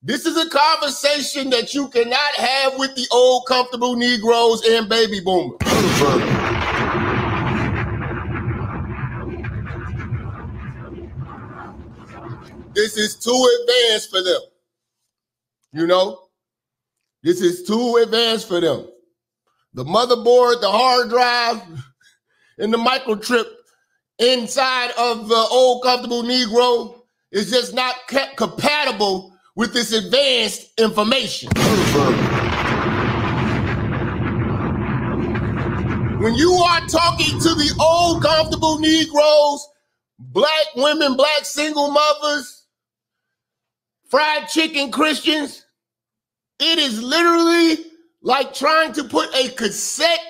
This is a conversation that you cannot have with the old, comfortable Negroes and baby boomers. This is too advanced for them. You know? This is too advanced for them. The motherboard, the hard drive, and the microchip inside of the old, comfortable Negro is just not compatible with this advanced information. When you are talking to the old, comfortable Negroes, black women, black single mothers, fried chicken Christians, it is literally like trying to put a cassette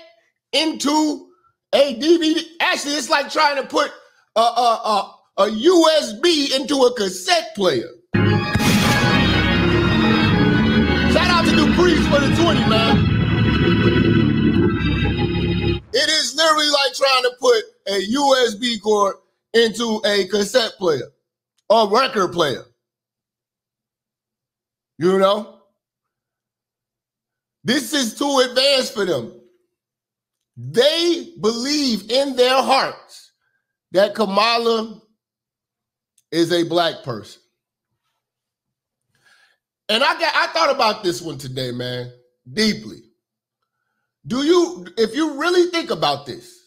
into a DVD. Actually, it's like trying to put a USB into a cassette player. Shout out to the priest for the 20, man. It is literally like trying to put a USB cord into a cassette player or record player. You know? This is too advanced for them. They believe in their hearts that Kamala is a black person. And I thought about this one today, man, deeply. If you really think about this,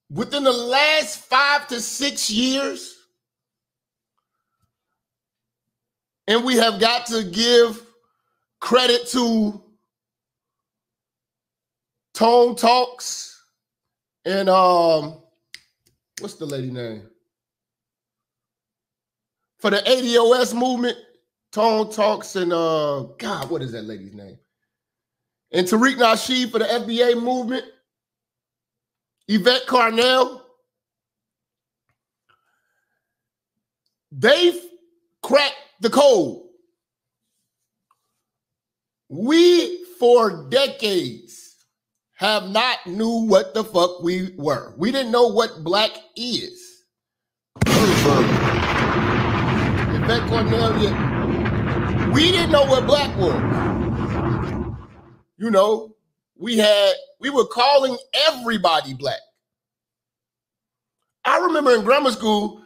within the last 5 to 6 years, and we have got to give credit to Tone Talks and what's the lady name? For the ADOS movement, Tone Talks and God, what is that lady's name? And Tariq Nasheed for the FBA movement, Yvette Carnell. They've cracked the code. We, for decades, have not knew what the fuck we were. We didn't know what black is. Yvette Cornelia, we didn't know what black was. You know, we were calling everybody black. I remember in grammar school,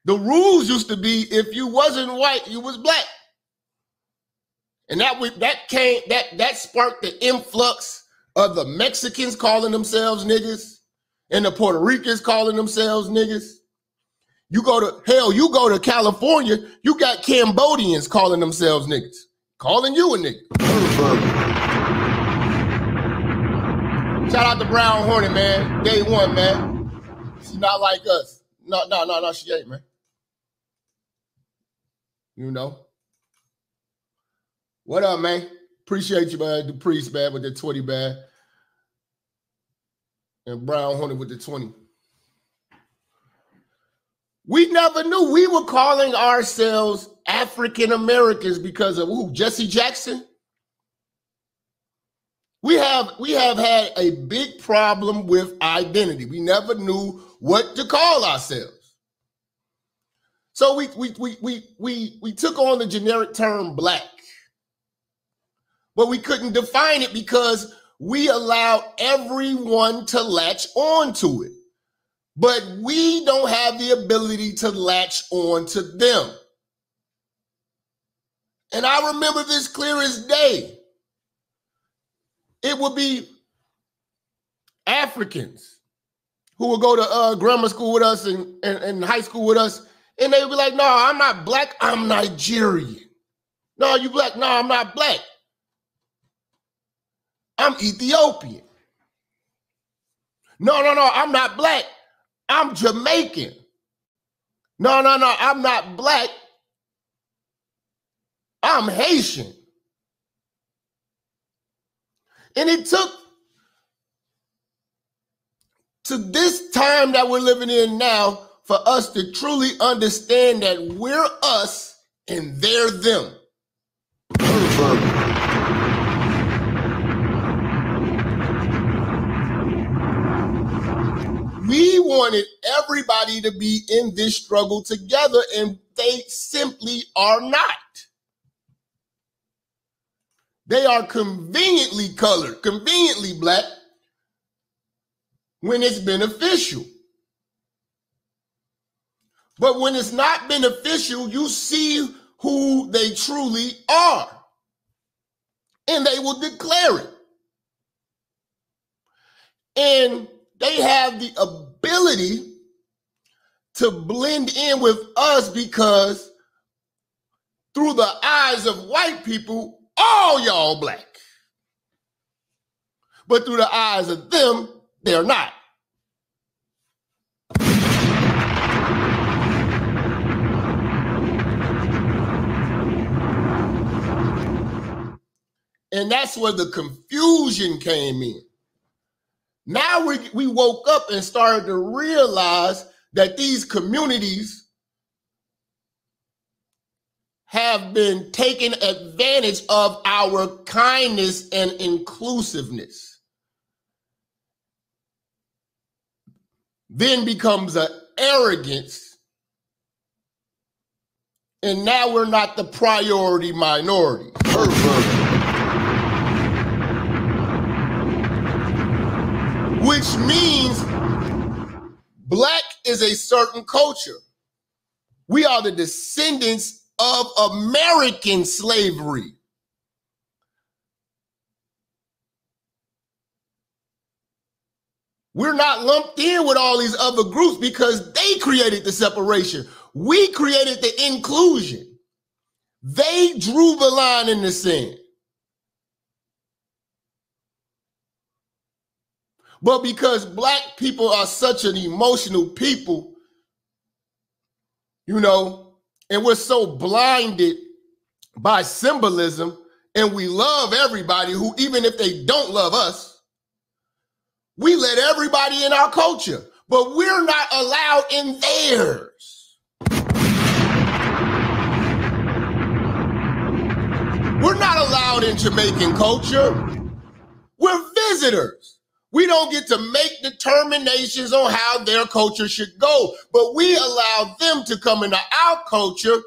the rules used to be if you wasn't white, you was black. And that sparked the influx of the Mexicans calling themselves niggas and the Puerto Ricans calling themselves niggas. You go to California, you got Cambodians calling themselves niggas, calling you a nigga. Shout out to Brown Hornet, man. Day one, man. She's not like us. No, she ain't, man. You know. What up, man? Appreciate you, man. The priest, man, with the 20, man. And Brown Hornet with the 20. We never knew. We were calling ourselves African Americans because of who? Jesse Jackson? We have had a big problem with identity. We never knew what to call ourselves. So we took on the generic term black. But we couldn't define it because we allowed everyone to latch on to it. But we don't have the ability to latch on to them. And I remember this clear as day. It would be Africans who would go to grammar school with us and high school with us, and they would be like, no, I'm not black, I'm Nigerian. No, you black? No, I'm not black. I'm Ethiopian. No, I'm not black. I'm Jamaican. No, I'm not black. I'm Haitian. And it took to this time that we're living in now for us to truly understand that we're us and they're them. We wanted everybody to be in this struggle together, and they simply are not. They are conveniently colored, conveniently black when it's beneficial. But when it's not beneficial, you see who they truly are. And they will declare it. And they have the ability to blend in with us because through the eyes of white people, all y'all black. But through the eyes of them, they're not. And that's where the confusion came in. Now we woke up and started to realize that these communities have been taking advantage of our kindness and inclusiveness. Then becomes an arrogance. And now we're not the priority minority. Which means black is a certain culture. We are the descendants of American slavery. We're not lumped in with all these other groups because they created the separation. We created the inclusion. They drew the line in the sand. But because black people are such an emotional people, you know, and we're so blinded by symbolism, and we love everybody who, even if they don't love us, we let everybody in our culture, but we're not allowed in theirs. We're not allowed in Jamaican culture. We're visitors. We don't get to make determinations on how their culture should go, but we allow them to come into our culture,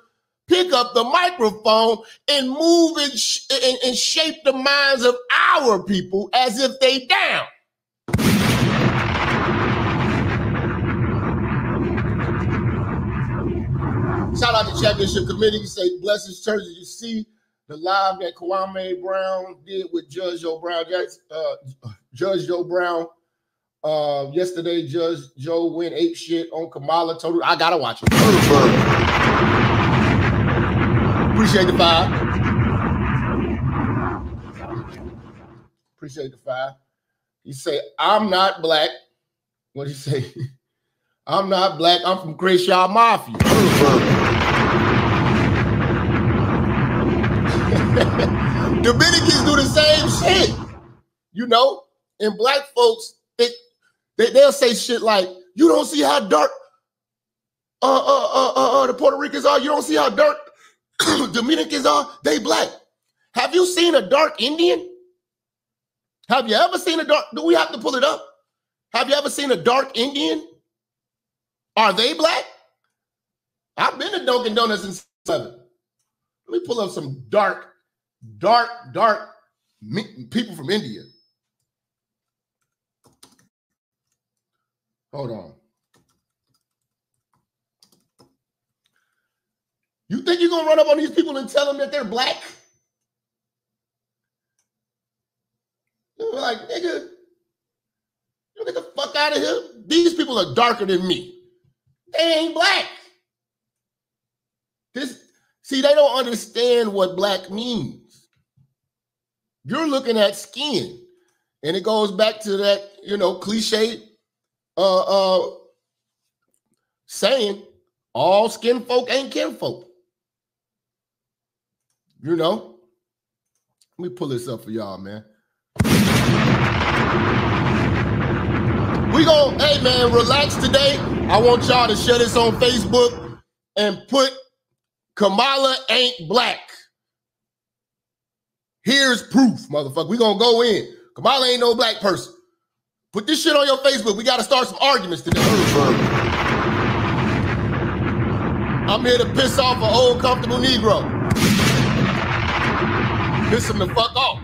pick up the microphone, and move and shape the minds of our people as if they down. Shout out to Championship Committee. You say, bless his church. Did you see the live that Kwame Brown did with Judge Joe Brown? Judge Joe Brown. Yesterday, Judge Joe went ape shit on Kamala. Told her, I gotta watch it. Appreciate the five. Appreciate the five. He say, I'm not black. What did he say? I'm not black. I'm from Crenshaw Mafia. Dominicans do the same shit, you know. And black folks, they'll say shit like, "You don't see how dark the Puerto Ricans are. You don't see how dark Dominicans are. They black. Have you seen a dark Indian? Have you ever seen a dark? Do we have to pull it up? Have you ever seen a dark Indian? Are they black? I've been to Dunkin' Donuts in 7. Let me pull up some dark people from India. Hold on. You think you're gonna run up on these people and tell them that they're black? You're like, nigga, you get the fuck out of here. These people are darker than me. They ain't black. See, they don't understand what black means. You're looking at skin, and it goes back to that, you know, cliche saying, all skin folk ain't kinfolk. You know? Let me pull this up for y'all, man. We gon', hey man, relax today. I want y'all to share this on Facebook and put Kamala ain't black. Here's proof, motherfucker. We gonna go in. Kamala ain't no black person. Put this shit on your Facebook. We gotta start some arguments today. I'm here to piss off an old, comfortable Negro. Piss him the fuck off.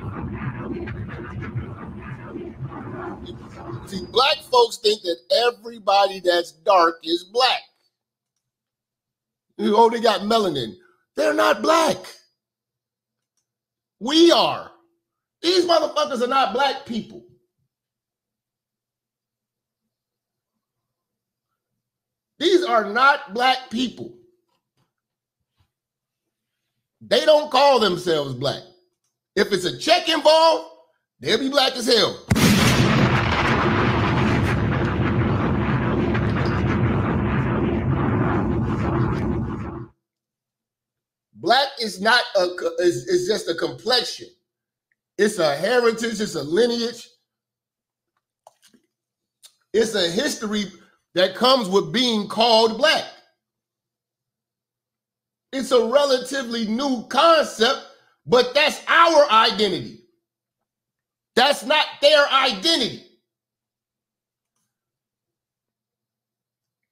See, black folks think that everybody that's dark is black. Oh, they got melanin. They're not black. We are. These motherfuckers are not black people. These are not black people. They don't call themselves black. If it's a check involved, they'll be black as hell. Black is not is just a complexion. It's a heritage, it's a lineage. It's a history that comes with being called black. It's a relatively new concept, but that's our identity. That's not their identity.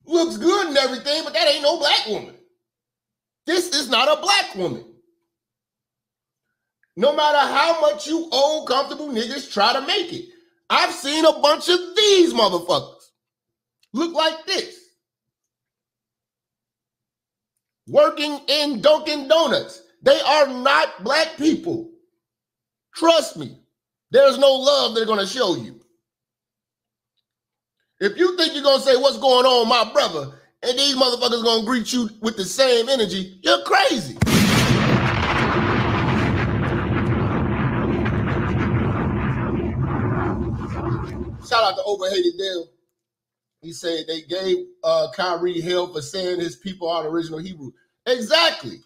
Looks good and everything, but that ain't no black woman. This is not a black woman. No matter how much you old, comfortable niggas try to make it. I've seen a bunch of these motherfuckers look like this. Working in Dunkin' Donuts. They are not black people. Trust me. There's no love they're going to show you. If you think you're going to say, what's going on, my brother, and these motherfuckers going to greet you with the same energy, you're crazy. Shout out to Overhated Dale. He said they gave Kyrie hell for saying his people are the original Hebrew. Exactly.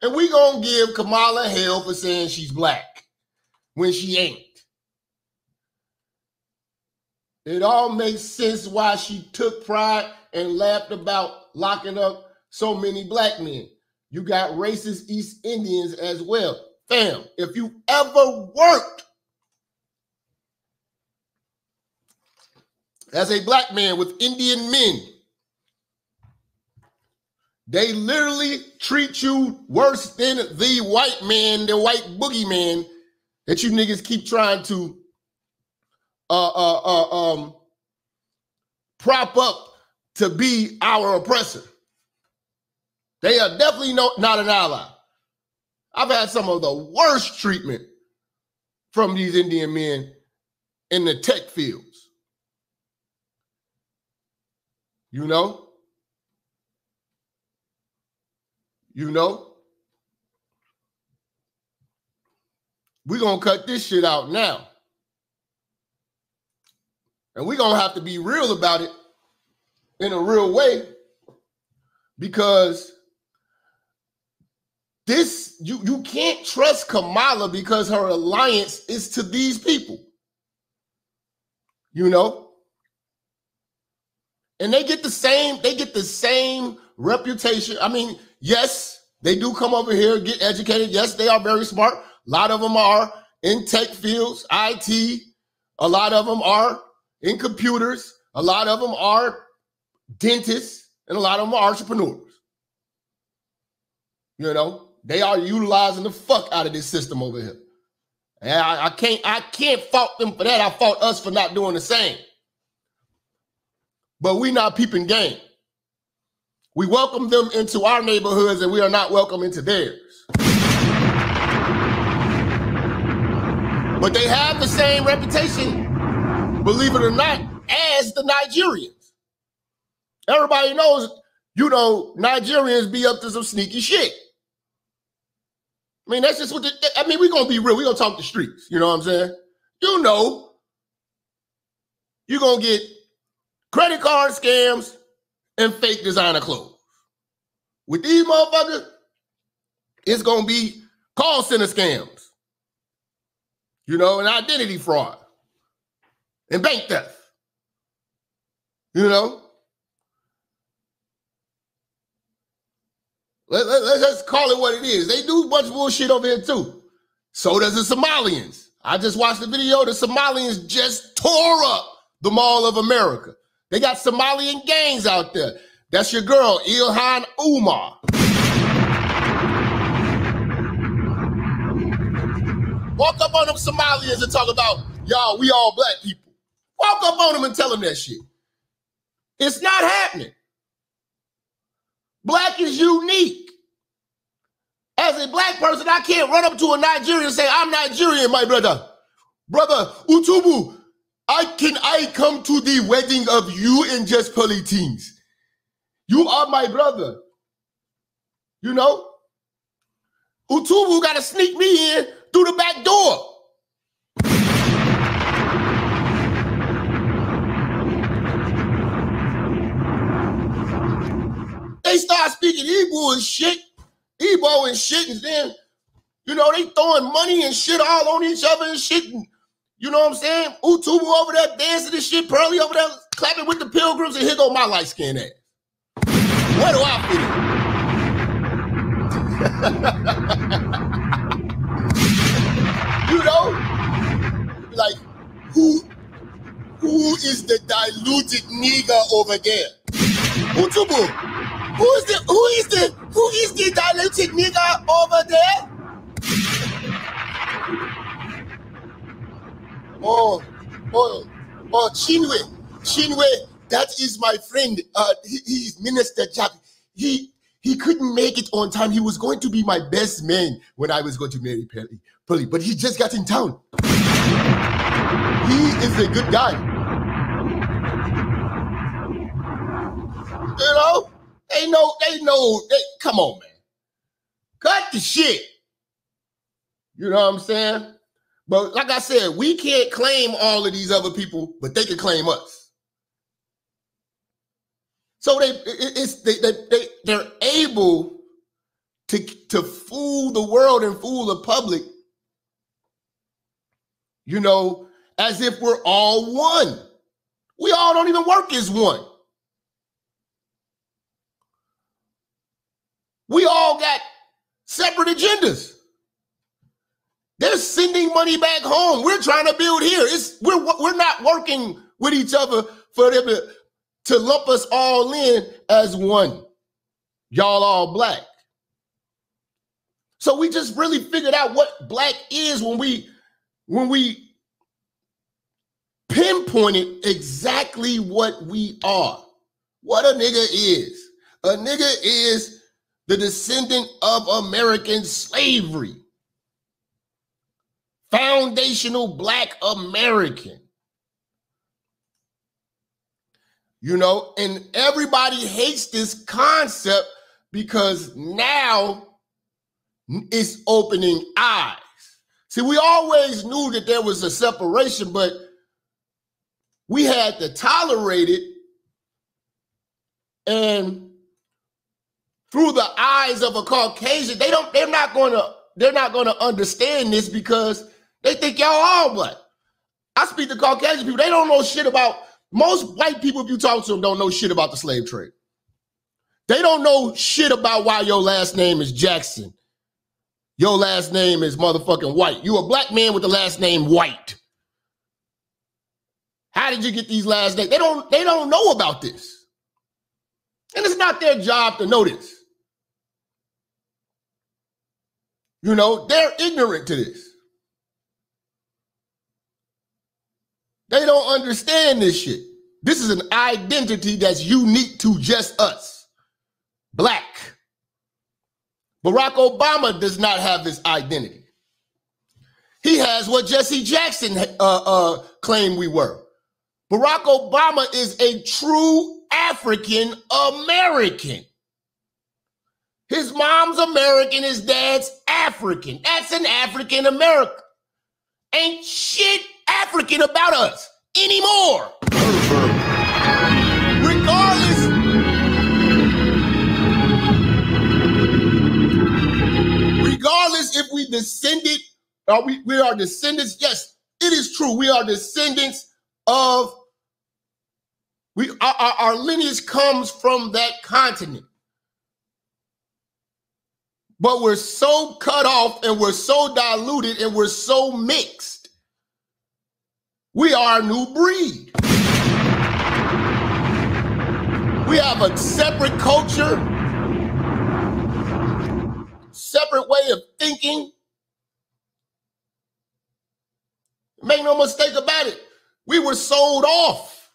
And we gonna give Kamala hell for saying she's black when she ain't. It all makes sense why she took pride and laughed about locking up so many black men. You got racist East Indians as well. Fam, if you ever worked as a black man with Indian men, they literally treat you worse than the white man, the white boogeyman that you niggas keep trying to prop up to be our oppressor. They are definitely not an ally. I've had some of the worst treatment from these Indian men in the tech fields. You know? We're going to cut this shit out now. And we're going to have to be real about it in a real way, because this, you can't trust Kamala because her alliance is to these people. You know? And they get the same reputation. I mean, yes, they do come over here, get educated. Yes, they are very smart. A lot of them are in tech fields, IT. A lot of them are in computers. A lot of them are dentists. And a lot of them are entrepreneurs. You know, they are utilizing the fuck out of this system over here. And I can't fault them for that. I fault us for not doing the same. But we not peeping game. We welcome them into our neighborhoods and we are not welcome into theirs. But they have the same reputation, believe it or not, as the Nigerians. Everybody knows, you know, Nigerians be up to some sneaky shit. I mean, that's just what we're going to be real. We're going to talk the streets. You know what I'm saying? You know, you're going to get credit card scams and fake designer clothes. With these motherfuckers, it's going to be call center scams, you know, and identity fraud and bank theft, you know. Let's just call it what it is. They do a bunch of bullshit over here too. So does the Somalians. I just watched the video. The Somalians just tore up the Mall of America. They got Somalian gangs out there. That's your girl, Ilhan Umar. Walk up on them Somalians and talk about, y'all, we all black people. Walk up on them and tell them that shit. It's not happening. Black is unique. As a black person, I can't run up to a Nigerian and say, I'm Nigerian, my brother. Brother, Utubu, I come to the wedding of you and just politics. You are my brother. You know? Utubu got to sneak me in through the back door. They start speaking Igbo and shit, and then, you know, they throwing money and shit all on each other and shit. And, you know what I'm saying? Utubu over there dancing and shit, Pearly over there clapping with the pilgrims, and here go my light skin ass. Where do I fit in? You know? Like, who is the diluted nigger over there? Utubu, who is the diluted nigger over there? Oh, Chinwe, that is my friend. He's Minister Jap. He couldn't make it on time. He was going to be my best man when I was going to marry Pearly, but he just got in town. He is a good guy. You know, they know. Come on, man. Cut the shit. You know what I'm saying? But like I said, we can't claim all of these other people, but they can claim us. So they're able to fool the world and fool the public, you know, as if we're all one. We all don't even work as one. We all got separate agendas. They're sending money back home. We're trying to build here. We're not working with each other for them to lump us all in as one. Y'all all black. So we just really figured out what black is when we pinpointed exactly what we are. What a nigga is. A nigga is the descendant of American slavery. Foundational black American. You know, and everybody hates this concept because now it's opening eyes. See, we always knew that there was a separation, but we had to tolerate it. And through the eyes of a Caucasian, they're not going to understand this because they think y'all all black. I speak to Caucasian people. They don't know shit about, most white people, if you talk to them, don't know shit about the slave trade. They don't know shit about why your last name is Jackson. Your last name is motherfucking White. You a black man with the last name White. How did you get these last names? They don't know about this. And it's not their job to know this. You know, they're ignorant to this. They don't understand this shit. This is an identity that's unique to just us. Black. Barack Obama does not have this identity. He has what Jesse Jackson claimed we were. Barack Obama is a true African American. His mom's American, his dad's African. That's an African American. Ain't shit African about us anymore. Regardless if we descended, or we are descendants, yes, it is true. We are descendants of, our lineage comes from that continent. But we're so cut off and we're so diluted and we're so mixed. We are a new breed. We have a separate culture, separate way of thinking. Make no mistake about it. We were sold off.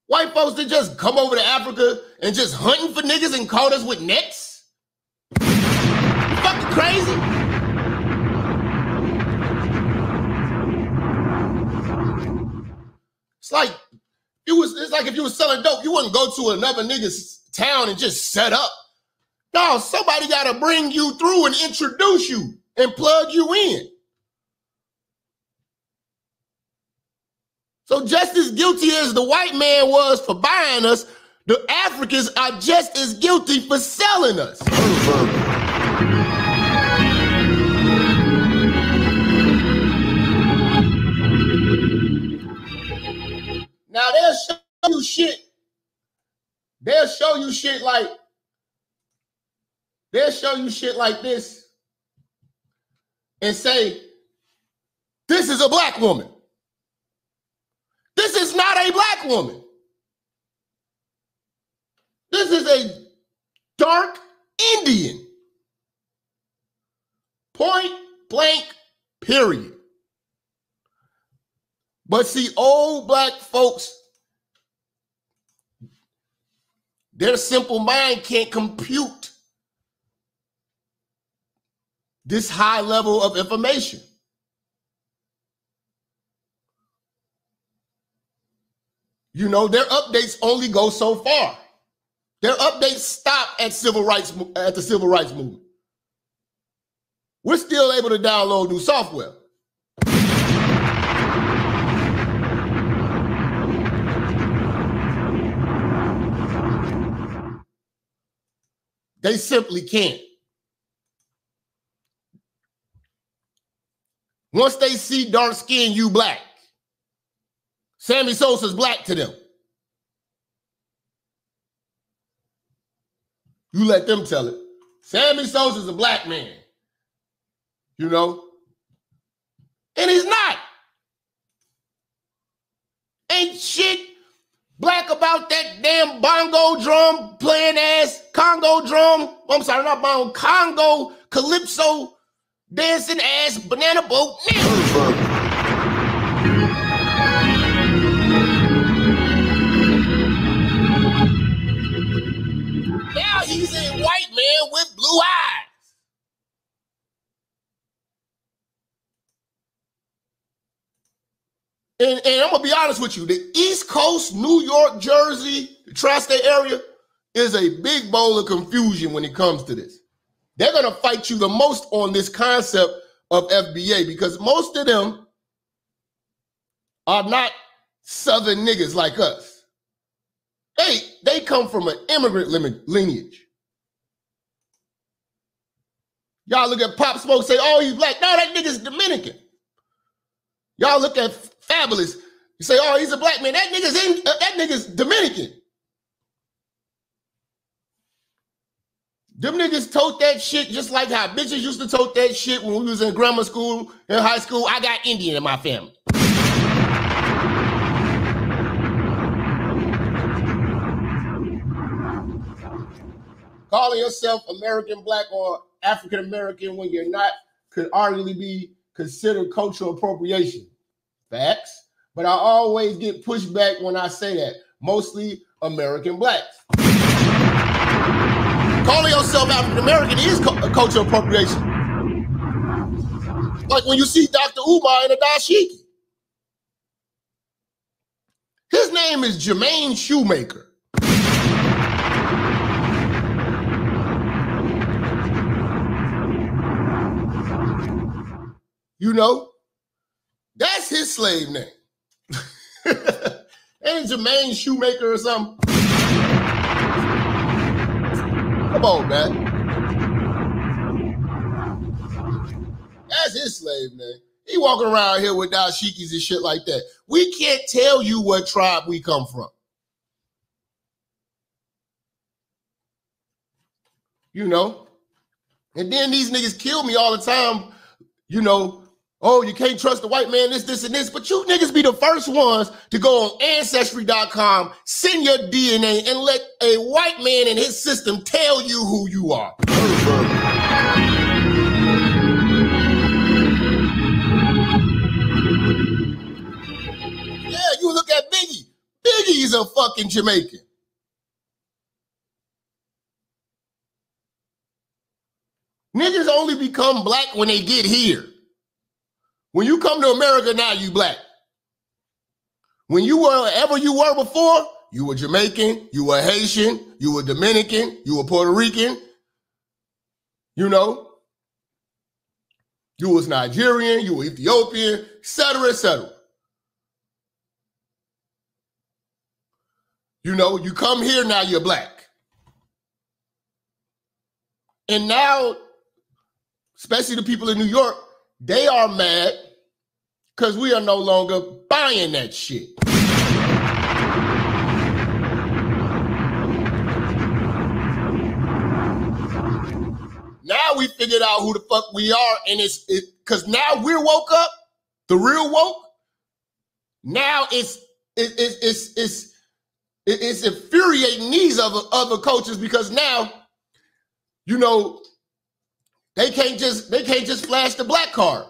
White folks that just come over to Africa and just hunting for niggas and caught us with nets. You fucking crazy? It's like if you were selling dope, you wouldn't go to another nigga's town and just set up. No, somebody got to bring you through and introduce you and plug you in. So just as guilty as the white man was for buying us, the Africans are just as guilty for selling us. Now they'll show you shit. They'll show you shit like this and say, this is a black woman. This is not a black woman. This is a dark Indian. Point blank, period. But see, old black folks, their simple mind can't compute this high level of information. You know, their updates only go so far. Their updates stop at the civil rights movement. We're still able to download new software. They simply can't. Once they see dark skin, you black. Sammy Sosa's black to them. You let them tell it. Sammy Sosa's a black man. You know? And he's not. Ain't shit black about that damn bongo drum playing ass Congo drum. I'm sorry, not bongo, Congo calypso dancing ass banana boat nigga. Now he's a white man with blue eyes. And I'm going to be honest with you. The East Coast, New York, Jersey, the tri-state area is a big bowl of confusion when it comes to this. They're going to fight you the most on this concept of FBA because most of them are not Southern niggas like us. They come from an immigrant lineage. Y'all look at Pop Smoke, say, oh, he's black. No, that nigga's Dominican. Y'all look at Fabulous, you say, oh, he's a black man. That nigga's Dominican. Them niggas tote that shit just like how bitches used to tote that shit when we was in grammar school, in high school. I got Indian in my family. Calling yourself American black or African American when you're not could arguably be considered cultural appropriation. Facts. But I always get pushed back when I say that. Mostly American blacks. Calling yourself African American is cultural appropriation. Like when you see Dr. Umar in a dashiki. His name is Jermaine Shoemaker. You know, that's his slave name. Ain't Jermaine Shoemaker or something? Come on, man. That's his slave name. He walking around here with dashikis and shit like that. We can't tell you what tribe we come from. You know? And then these niggas kill me all the time, you know, Oh, you can't trust the white man, this, and this. But you niggas be the first ones to go on Ancestry.com, send your DNA, and let a white man and his system tell you who you are. Yeah, you look at Biggie. Biggie's a fucking Jamaican. Niggas only become black when they get here. When you come to America now, you black. When you were wherever you were before, you were Jamaican, you were Haitian, you were Dominican, you were Puerto Rican, you know. You was Nigerian, you were Ethiopian, et cetera, et cetera. You know, you come here, now you're black. And now, especially the people in New York, they are mad because we are no longer buying that shit. Now we figured out who the fuck we are, and it's because now we're woke up, the real woke. Now it's infuriating these other coaches because now, you know, they can't just flash the black card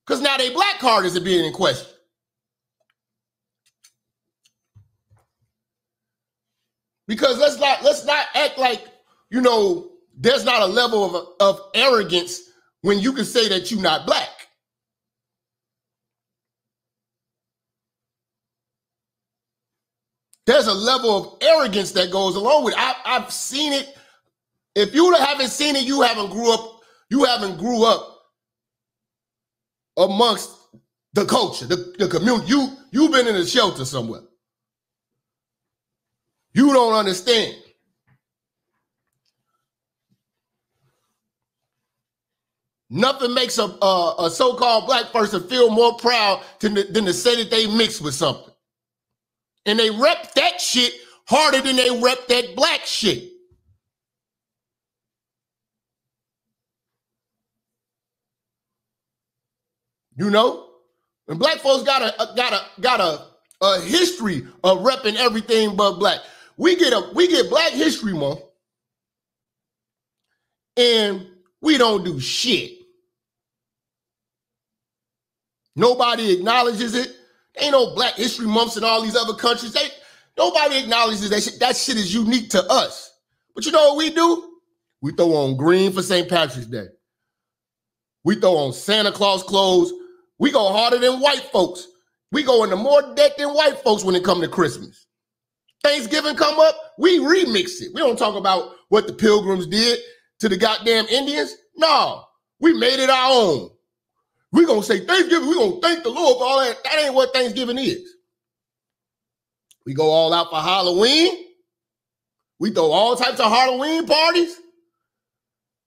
because now their black card isn't being in question. Because let's not act like, you know, there's not a level of arrogance when you can say that you're not black. There's a level of arrogance that goes along with it. I've seen it. If you haven't seen it, you haven't grew up amongst the culture, the community. You've been in a shelter somewhere. You don't understand. Nothing makes a so-called black person feel more proud than to say that they mixed with something. And they rep that shit harder than they rep that black shit. You know? And black folks got a history of repping everything but black. We get Black History Month, and we don't do shit. Nobody acknowledges it. Ain't no Black History Months in all these other countries. Nobody acknowledges that shit. That shit is unique to us. But you know what we do? We throw on green for St. Patrick's Day. We throw on Santa Claus clothes. We go harder than white folks. We go into more debt than white folks when it comes to Christmas. Thanksgiving come up, we remix it. We don't talk about what the Pilgrims did to the goddamn Indians. No, we made it our own. We're going to say Thanksgiving, we're going to thank the Lord for all that. That ain't what Thanksgiving is. We go all out for Halloween. We throw all types of Halloween parties.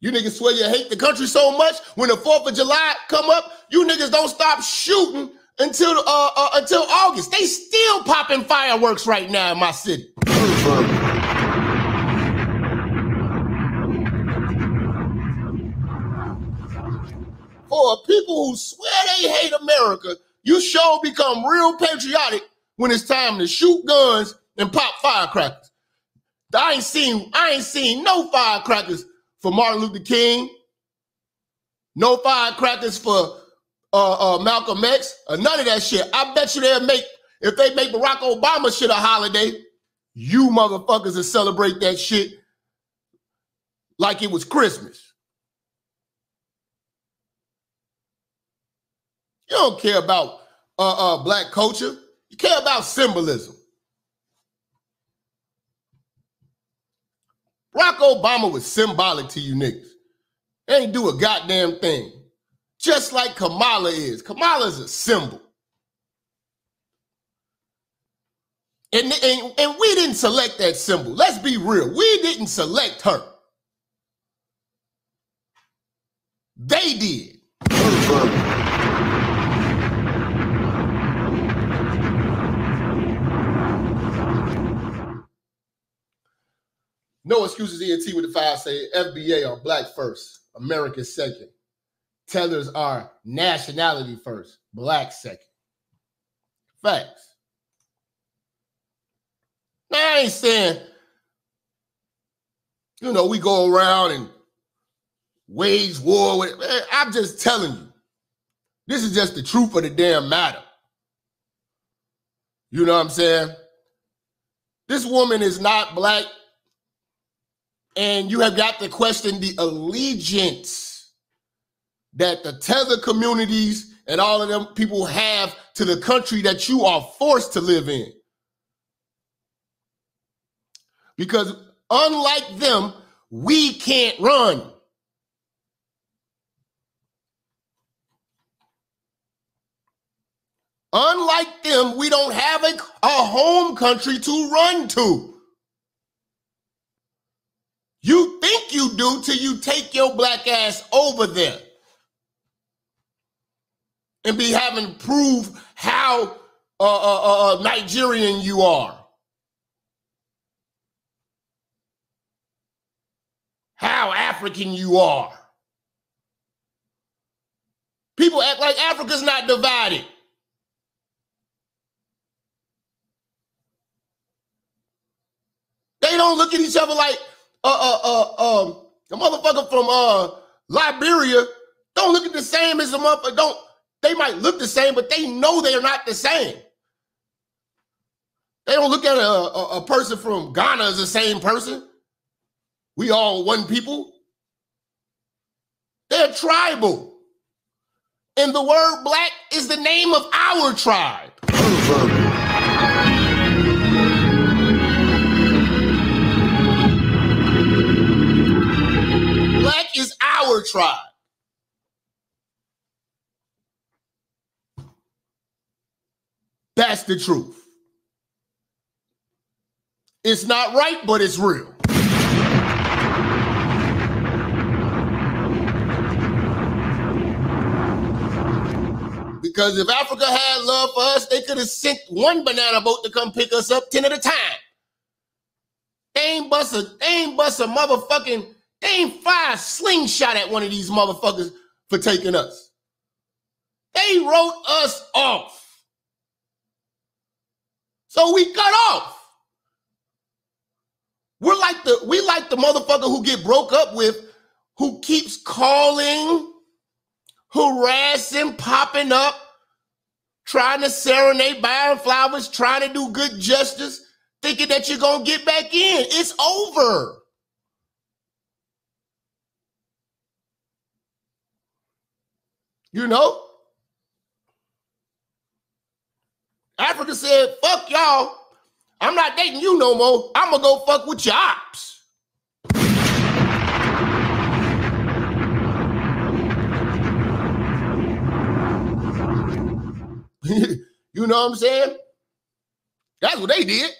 You niggas swear you hate the country so much, when the 4th of July come up, you niggas don't stop shooting until August. They still popping fireworks right now in my city. For people who swear they hate America, you sure become real patriotic when it's time to shoot guns and pop firecrackers. I ain't seen no firecrackers for Martin Luther King, no firecrackers for Malcolm X, or none of that shit. I bet you if they make Barack Obama shit a holiday, you motherfuckers will celebrate that shit like it was Christmas. You don't care about black culture. You care about symbolism. Barack Obama was symbolic to you niggas. They ain't do a goddamn thing. Just like Kamala is. Kamala's a symbol. And we didn't select that symbol. Let's be real. We didn't select her. They did. No excuses, ENT with the 5 say FBA are black first, America second. tellers are nationality first, black second. Facts. Now, I ain't saying, we go around and wage war with. I'm just telling you, this is just the truth of the damn matter. You know what I'm saying? This woman is not black, and you have got to question the allegiance that the tether communities and all of them people have to the country that you are forced to live in. Because unlike them, we can't run. Unlike them, we don't have a home country to run to. You think you do till you take your black ass over there and be having to prove how Nigerian you are. How African you are. People act like Africa's not divided. They don't look at each other like a motherfucker from Liberia don't look at the same as a motherfucker. They might look the same, but they know they're not the same. They don't look at a person from Ghana as the same person. We all one people. They're tribal. And the word black is the name of our tribe. Black is our tribe. That's the truth. It's not right, but it's real. Because if Africa had love for us, they could have sent one banana boat to come pick us up 10 at a time. They ain't bust a motherfucking, they ain't fire a slingshot at one of these motherfuckers for taking us. They wrote us off. So we cut off. We like the motherfucker who get broke up with, who keeps calling, harassing, popping up, trying to serenade, buying flowers, trying to do good justice, thinking that you're going to get back in. It's over. You know? Africa said, fuck y'all. I'm not dating you no more. I'm going to go fuck with your ops. You know what I'm saying? That's what they did.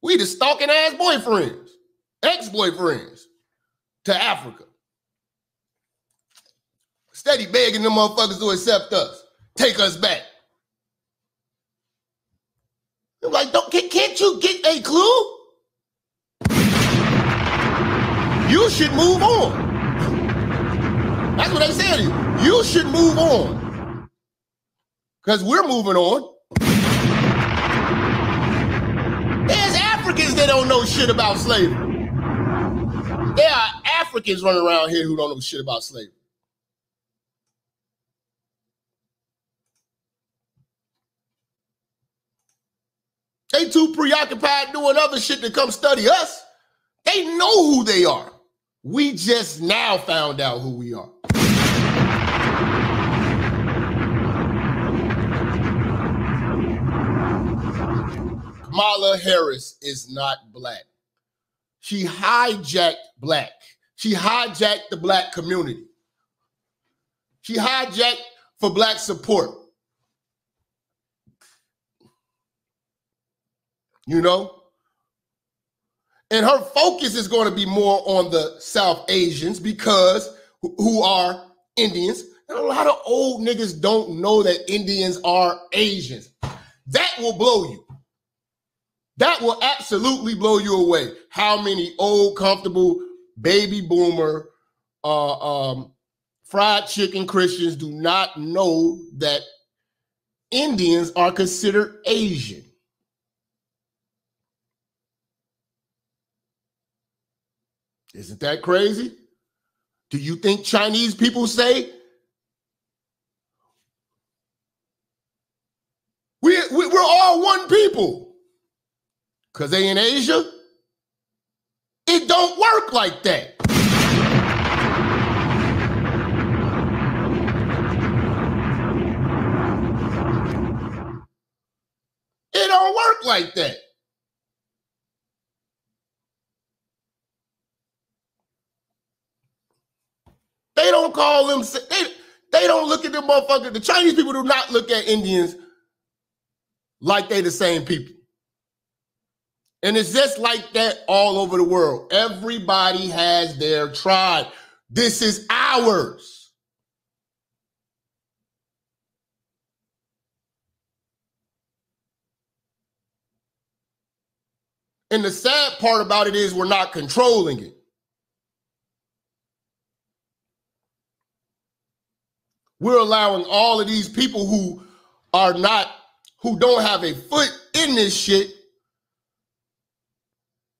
We the stalking ass boyfriends, ex-boyfriends to Africa. Steady begging them motherfuckers to accept us. Take us back. I'm like, can't you get a clue? You should move on. That's what they said to you. You should move on. Because we're moving on. There's Africans that don't know shit about slavery. There are Africans running around here who don't know shit about slavery. They too preoccupied doing other shit to come study us. They know who they are. We just now found out who we are. Kamala Harris is not black. She hijacked black. She hijacked the black community. She hijacked for black support. You know? And her focus is going to be more on the South Asians because who are Indians. And a lot of old niggas don't know that Indians are Asians. That will blow you. That will absolutely blow you away. How many old, comfortable, baby boomer, fried chicken Christians do not know that Indians are considered Asian. Isn't that crazy? Do you think Chinese people say we're all one people because they in Asia? It don't work like that. It don't work like that. They don't call them, they don't look at them motherfuckers. The Chinese people do not look at Indians like they the same people. And it's just like that all over the world. Everybody has their tribe. This is ours. And the sad part about it is we're not controlling it. We're allowing all of these people who don't have a foot in this shit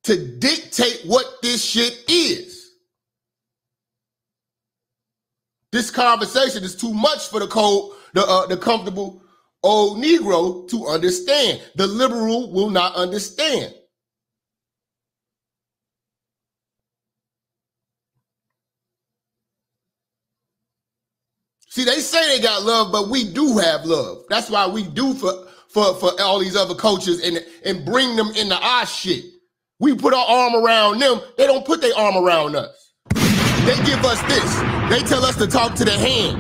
to dictate what this shit is. This conversation is too much for the comfortable old Negro to understand. The liberal will not understand. See, they say they got love, but we do have love. That's why we do for all these other cultures and bring them into our shit. We put our arm around them. They don't put their arm around us. They give us this. They tell us to talk to the hand.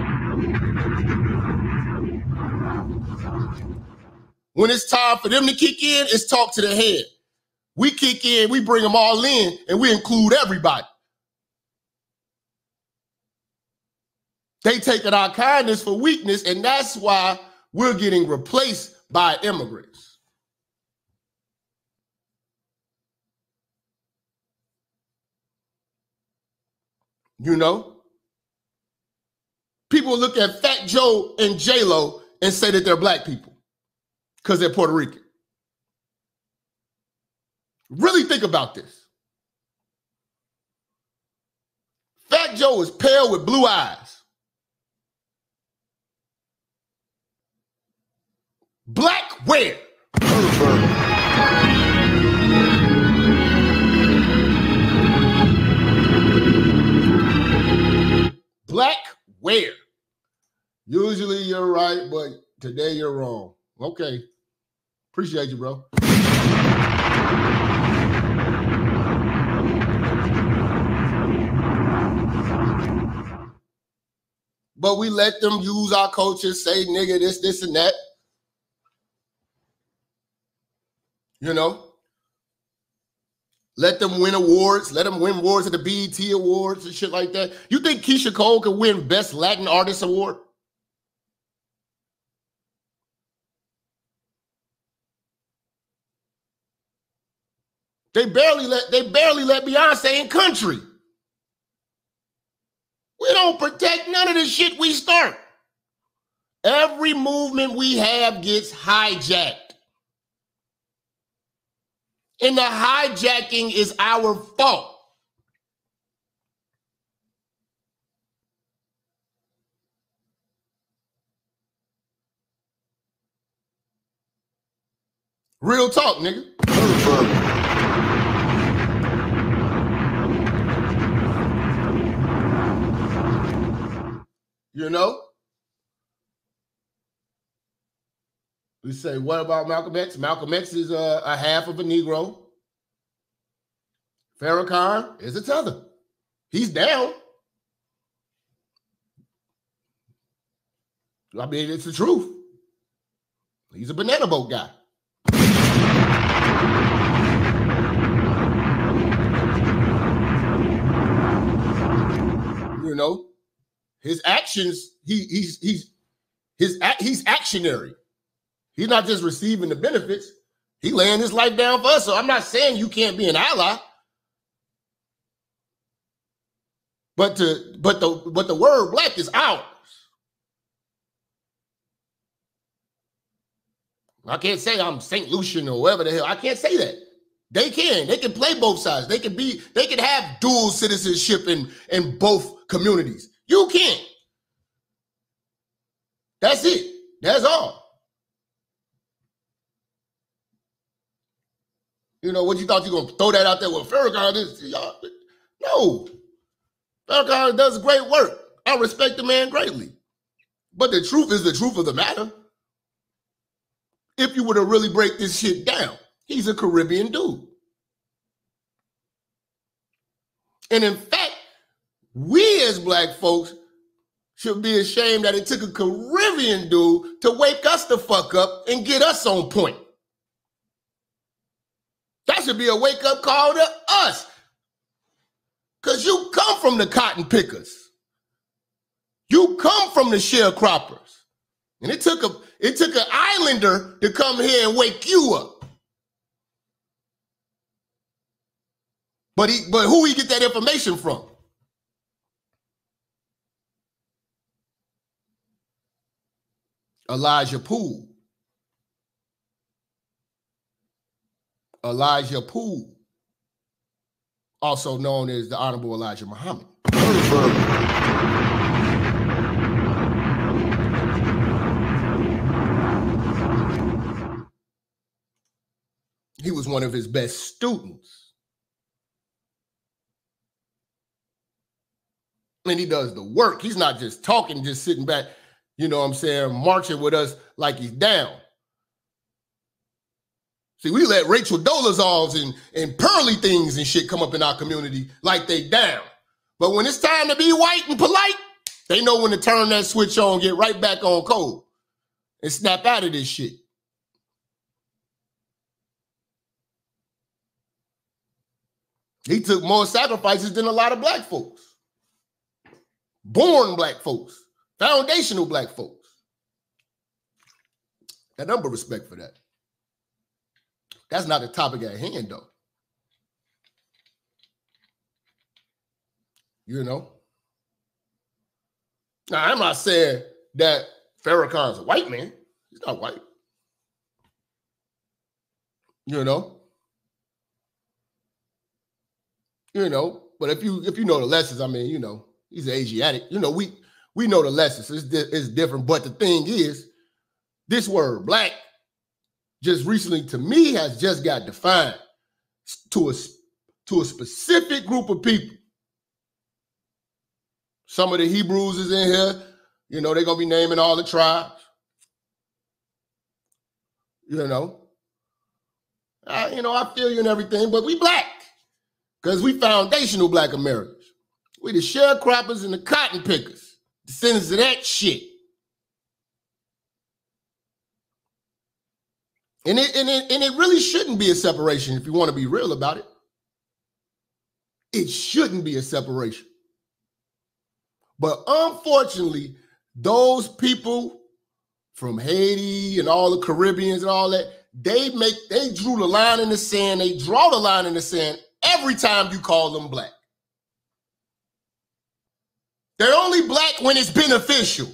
When it's time for them to kick in, it's talk to the head. We kick in, we bring them all in, and we include everybody. They taking our kindness for weakness, and that's why we're getting replaced by immigrants. You know? People look at Fat Joe and J-Lo and say that they're black people because they're Puerto Rican. Really think about this. Fat Joe is pale with blue eyes. Black where? Black where? Usually you're right, but today you're wrong. Okay. Appreciate you, bro. But we let them use our culture, say nigga, this, and that. You know, let them win awards. Let them win awards at the BET Awards and shit like that. You think Keisha Cole could win Best Latin Artist Award? They barely let Beyonce in country. We don't protect none of the shit we start. Every movement we have gets hijacked. And the hijacking is our fault. Real talk, nigga. You know? We say, what about Malcolm X? Malcolm X is a half of a Negro. Farrakhan is a tether. He's down. I mean, it's the truth. He's a banana boat guy. You know, his actions, he's actionary. He's not just receiving the benefits. He laying his life down for us. So I'm not saying you can't be an ally. But the word black is ours. I can't say I'm St. Lucian or whatever the hell. I can't say that. They can. They can play both sides. They can have dual citizenship in both communities. You can't. That's it. That's all. You know, what you thought you were going to throw that out there? Well, Farrakhan is, y'all. No. Farrakhan does great work. I respect the man greatly. But the truth is the truth of the matter. If you were to really break this shit down, he's a Caribbean dude. And in fact, we as black folks should be ashamed that it took a Caribbean dude to wake us the fuck up and get us on point. That should be a wake-up call to us. Because you come from the cotton pickers. You come from the sharecroppers. And it took an islander to come here and wake you up. But who he get that information from? Elijah Poole. Elijah Poole, also known as the Honorable Elijah Muhammad. He was one of his best students. And he does the work. He's not just talking, just sitting back, you know what I'm saying, marching with us like he's down. See, we let Rachel Dolezals and Pearly things and shit come up in our community like they down. But when it's time to be white and polite, they know when to turn that switch on, get right back on code, and snap out of this shit. He took more sacrifices than a lot of black folks. Born black folks. Foundational black folks. Got number respect for that. That's not the topic at hand, though. You know? Now, I'm not saying that Farrakhan's a white man. He's not white. You know? You know, but if you know the lessons, I mean, you know, he's an Asiatic. You know, we know the lessons. It's different. But the thing is, this word black just recently, to me, has just got defined to a specific group of people. Some of the Hebrews is in here. You know, they're going to be naming all the tribes. You know, I feel you and everything, but we black because we foundational black Americans. We the sharecroppers and the cotton pickers, descendants of that shit. And it really shouldn't be a separation if you want to be real about it. It shouldn't be a separation. But unfortunately, those people from Haiti and all the Caribbeans and all that, they drew the line in the sand. They draw the line in the sand every time you call them black. They're only black when it's beneficial.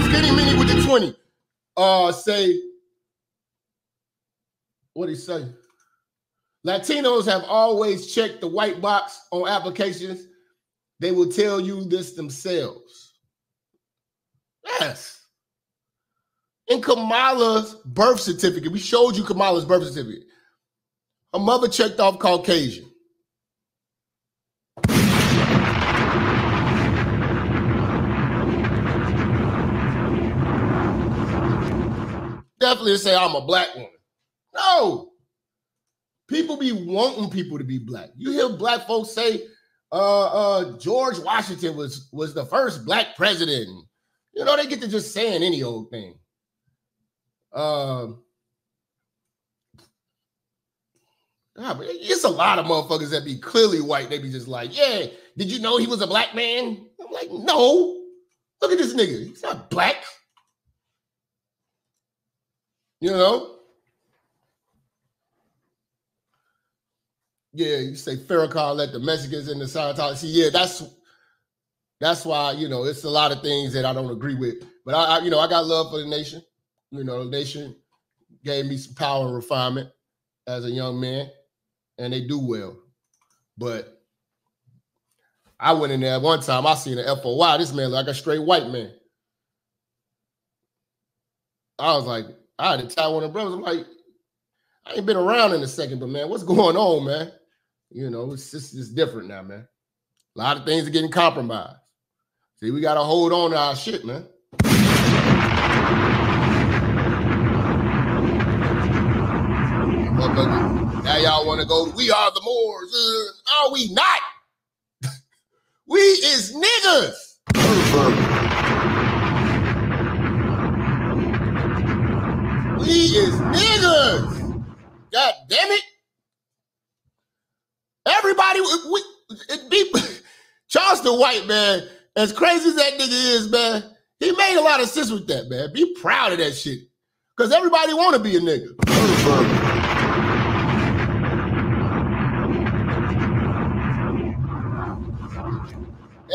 Skinny Mini with the 20. Say, what did he say? Latinos have always checked the white box on applications. They will tell you this themselves. Yes. In Kamala's birth certificate, we showed you Kamala's birth certificate. Her mother checked off Caucasian. Definitely say I'm a black woman. No. People be wanting people to be black. You hear black folks say George Washington was the first black president. You know, they get to just saying any old thing. It's a lot of motherfuckers that be clearly white. They be just like, yeah, did you know he was a black man? I'm like, no. Look at this nigga. He's not black. You know? Yeah, you say Farrakhan let the Mexicans in the Scientology. See, yeah, that's why, you know, it's a lot of things that I don't agree with. But I you know, I got love for the nation. You know, the nation gave me some power and refinement as a young man, and they do well. But I went in there one time, I seen an FOI. This man looked like a straight white man. I was like, I had to tell one of the brothers, I'm like, I ain't been around in a second, but man, what's going on, man? You know, it's different now, man. A lot of things are getting compromised. See, we got to hold on to our shit, man. Now y'all want to go, we are the Moors. Are we not? We is niggas. We is niggas. God damn it. Everybody, Charleston White, man, as crazy as that nigga is, man, he made a lot of sense with that, man. Be proud of that shit. Because everybody want to be a nigga.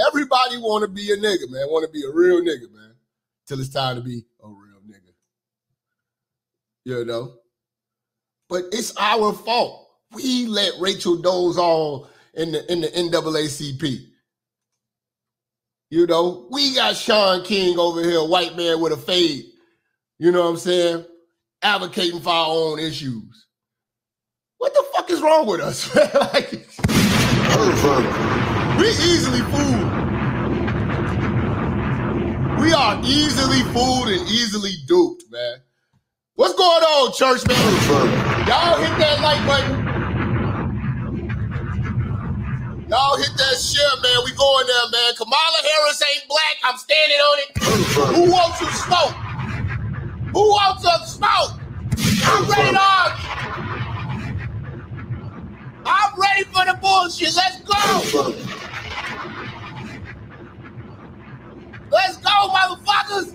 Everybody want to be a nigga, man. Want to be a real nigga, man. Till it's time to be a real nigga. You know? But it's our fault. We let Rachel doze on in the NAACP. You know? We got Sean King over here, white man with a fade. You know what I'm saying? Advocating for our own issues. What the fuck is wrong with us, man? Like, we easily fooled. We are easily fooled and easily duped, man. What's going on, church, man? Y'all hit that like button. Y'all hit that share, man. We going there, man. Kamala Harris ain't black. I'm standing on it. Who wants some smoke? Who wants some smoke? I'm ready to argue. I'm ready for the bullshit. Let's go. Let's go, motherfuckers.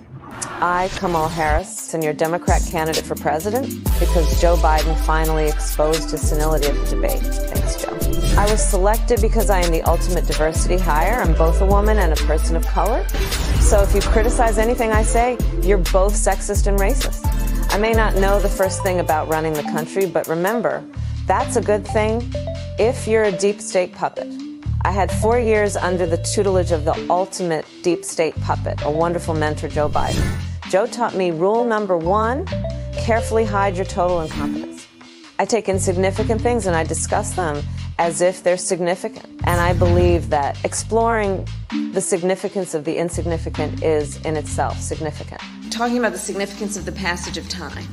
I, Kamala Harris, am your Democrat candidate for president because Joe Biden finally exposed his senility at the debate. Thanks, Joe. I was selected because I am the ultimate diversity hire. I'm both a woman and a person of color. So if you criticize anything I say, you're both sexist and racist. I may not know the first thing about running the country, but remember, that's a good thing if you're a deep state puppet. I had 4 years under the tutelage of the ultimate deep state puppet, a wonderful mentor, Joe Biden. Joe taught me rule number 1, carefully hide your total incompetence. I take insignificant things and I discuss them as if they're significant. And I believe that exploring the significance of the insignificant is in itself significant. Talking about the significance of the passage of time,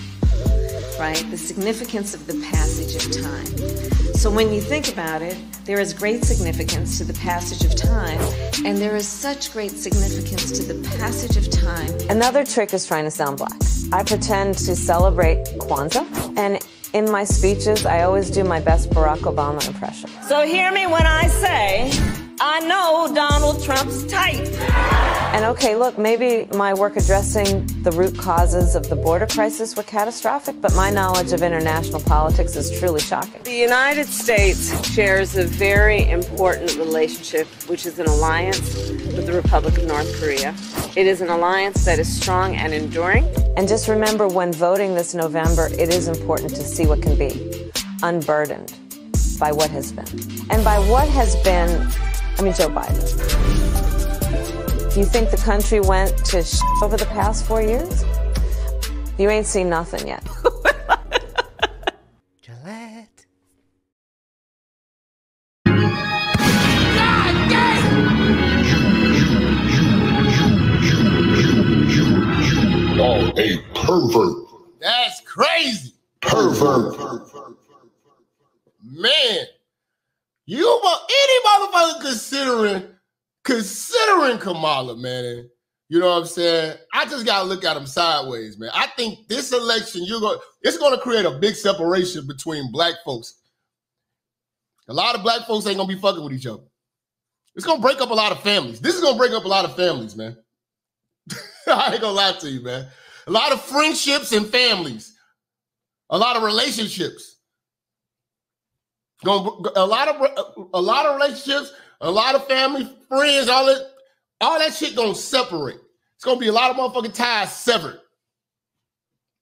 right? The significance of the passage of time. So when you think about it, there is great significance to the passage of time, and there is such great significance to the passage of time. Another trick is trying to sound black. I pretend to celebrate Kwanzaa, and in my speeches, I always do my best Barack Obama impression. So hear me when I say, I know Donald Trump's type. And okay, look, maybe my work addressing the root causes of the border crisis were catastrophic, but my knowledge of international politics is truly shocking. The United States shares a very important relationship, which is an alliance with the Republic of North Korea. It is an alliance that is strong and enduring. And just remember, when voting this November, it is important to see what can be unburdened by what has been. And by what has been, I mean Joe Biden. Do you think the country went to shit over the past 4 years? You ain't seen nothing yet. Gillette. God damn! Oh, a pervert. That's crazy. Pervert. Man, any motherfucker considering Kamala, man, you know what I'm saying? I just gotta look at him sideways, man. I think this election, it's gonna create a big separation between black folks. A lot of black folks ain't gonna be fucking with each other. It's gonna break up a lot of families. This is gonna break up a lot of families, man. I ain't gonna lie to you, man. A lot of friendships and families. A lot of relationships. It's gonna a lot of relationships, a lot of family, friends, all that shit gonna separate. It's gonna be a lot of motherfucking ties severed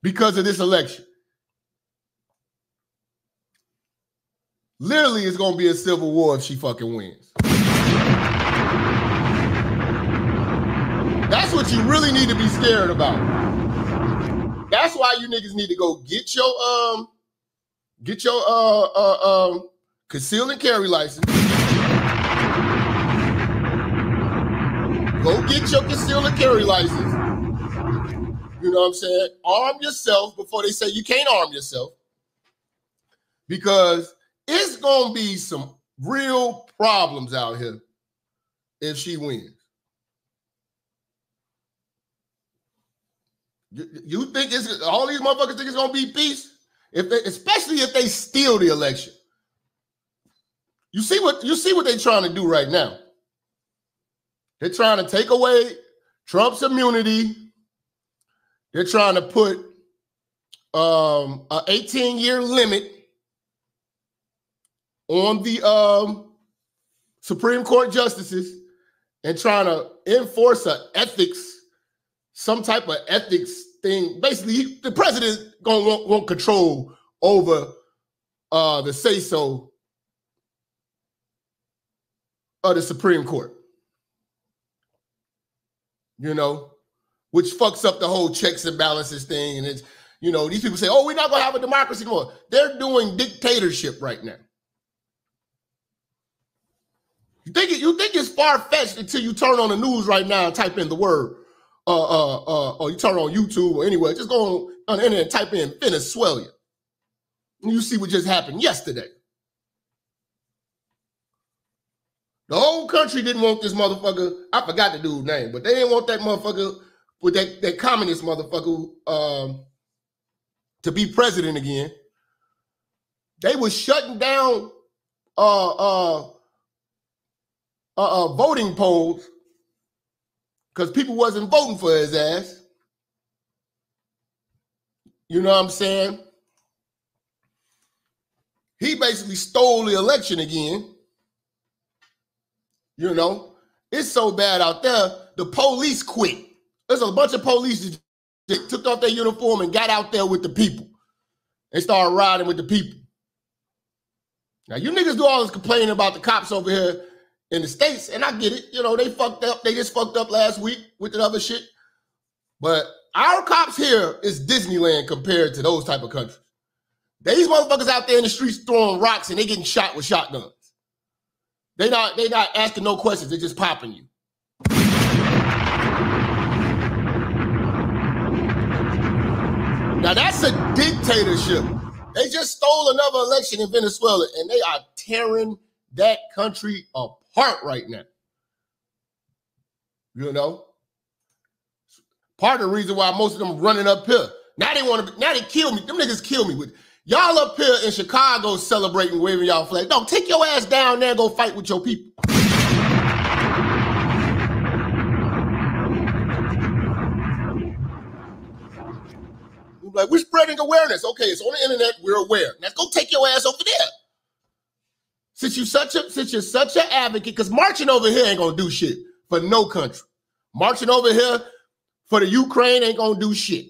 because of this election. Literally, it's gonna be a civil war if she fucking wins. That's what you really need to be scared about. That's why you niggas need to go get your concealed and carry license. Go get your concealed and carry license. You know what I'm saying? Arm yourself before they say you can't arm yourself. Because it's gonna be some real problems out here if she wins. You think it's all these motherfuckers think it's gonna be peace? Especially if they steal the election. You see what they're trying to do right now. They're trying to take away Trump's immunity. They're trying to put an 18-year limit on the Supreme Court justices and trying to enforce some type of ethics thing. Basically, the president gonna want control over the say-so of the Supreme Court. You know, which fucks up the whole checks and balances thing. And it's, you know, these people say, oh, we're not gonna have a democracy anymore. They're doing dictatorship right now. You think it's far-fetched until you turn on the news right now and type in the word, or you turn on YouTube or anywhere, just go on the internet and type in Venezuela. And you see what just happened yesterday. The whole country didn't want this motherfucker. I forgot the dude's name, but they didn't want that motherfucker with that communist motherfucker to be president again. They was shutting down voting polls because people wasn't voting for his ass. You know what I'm saying? He basically stole the election again. You know, it's so bad out there, the police quit. There's a bunch of police that took off their uniform and got out there with the people and started riding with the people. Now, you niggas do all this complaining about the cops over here in the States, and I get it. You know, they fucked up. They just fucked up last week with the other shit. But our cops here is Disneyland compared to those type of countries. These motherfuckers out there in the streets throwing rocks and they getting shot with shotguns. They not asking no questions. They're just popping you. Now that's a dictatorship. They just stole another election in Venezuela and they are tearing that country apart right now. You know? Part of the reason why most of them running up here. Now they kill me. Them niggas kill me with y'all up here in Chicago celebrating, waving y'all flag. No, take your ass down there and go fight with your people. Like, we're spreading awareness. Okay, it's on the internet. We're aware. Now go take your ass over there. Since you're such an advocate, because marching over here ain't gonna do shit for no country. Marching over here for the Ukraine ain't gonna do shit.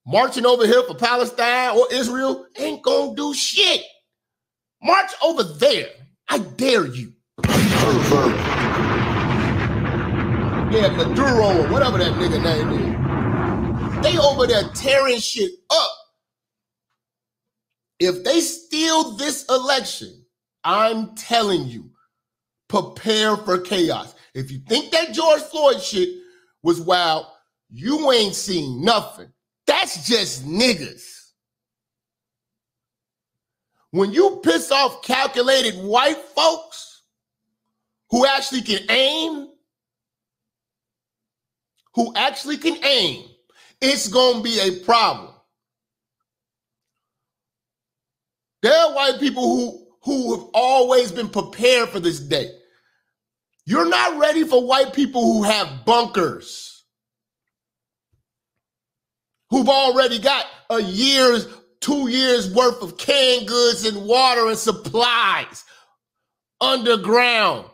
Marching over here for Palestine or Israel ain't gonna do shit. March over there. I dare you. Yeah, Maduro or whatever that nigga name is. They over there tearing shit up. If they steal this election, I'm telling you, prepare for chaos. If you think that George Floyd shit was wild, you ain't seen nothing. That's just niggas. When you piss off calculated white folks who actually can aim, it's going to be a problem. There are white people who have always been prepared for this day. You're not ready for white people who have bunkers, who've already got a year's, 2 years worth of canned goods and water and supplies underground,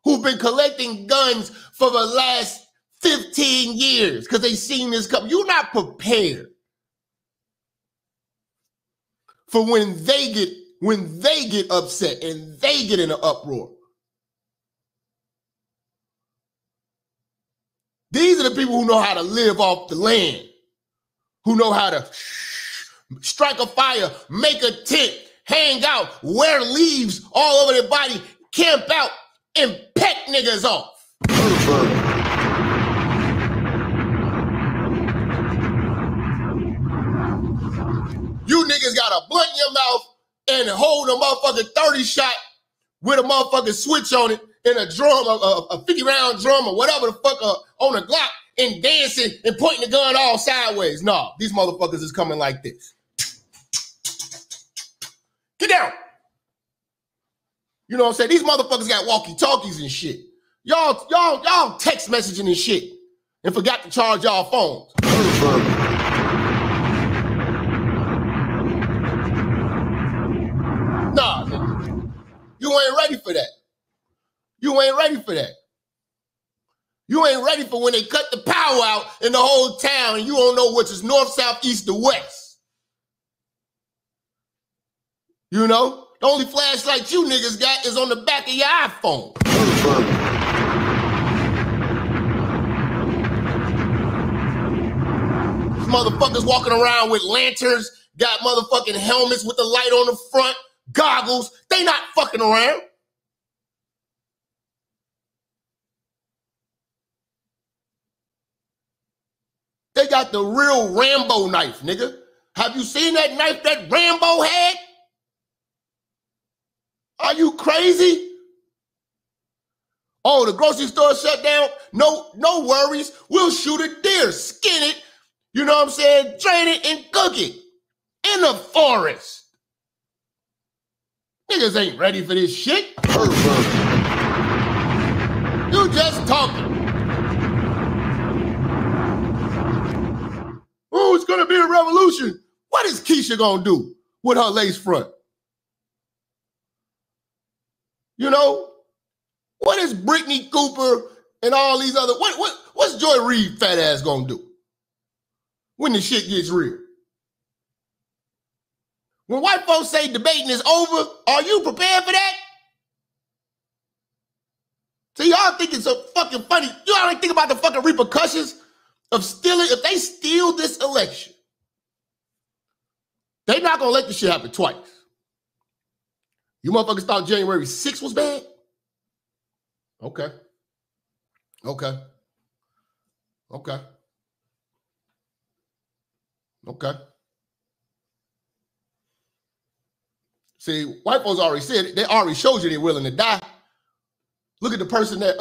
who've been collecting guns for the last 15 years because they seen this come. You're not prepared for when they get upset and they get in an uproar. These are the people who know how to live off the land, who know how to strike a fire, make a tent, hang out, wear leaves all over their body, camp out, and peck niggas off. You niggas got a blunt in your mouth and hold a motherfucking 30 shot with a motherfucking switch on it in a drum, a 50-round drum or whatever the fuck on a Glock and dancing and pointing the gun all sideways. Nah, these motherfuckers is coming like this. Get down. You know what I'm saying? These motherfuckers got walkie-talkies and shit. Y'all text messaging and shit and forgot to charge y'all phones. Nah, nigga. You ain't ready for that. You ain't ready for that. You ain't ready for when they cut the power out in the whole town and you don't know which is north, south, east, or west. You know? The only flashlight you niggas got is on the back of your iPhone. These motherfuckers walking around with lanterns, got motherfucking helmets with the light on the front, goggles. They not fucking around. They got the real Rambo knife, nigga. Have you seen that knife that Rambo had? Are you crazy? Oh, the grocery store shut down? No worries. We'll shoot a deer, skin it, you know what I'm saying, drain it and cook it in the forest. Niggas ain't ready for this shit. You just talking. Oh, it's gonna be a revolution. What is Keisha gonna do with her lace front? You know, what is Brittany Cooper and all these other, what's Joy Reid fat ass gonna do when the shit gets real? When white folks say debating is over, are you prepared for that? See, y'all think it's so fucking funny. Y'all ain't think about the fucking repercussions of stealing. If they steal this election, they not gonna let this shit happen twice. You motherfuckers thought January 6th was bad? Okay. Okay. Okay. Okay. See, white folks already said it. They already showed you they're willing to die. Look at the person that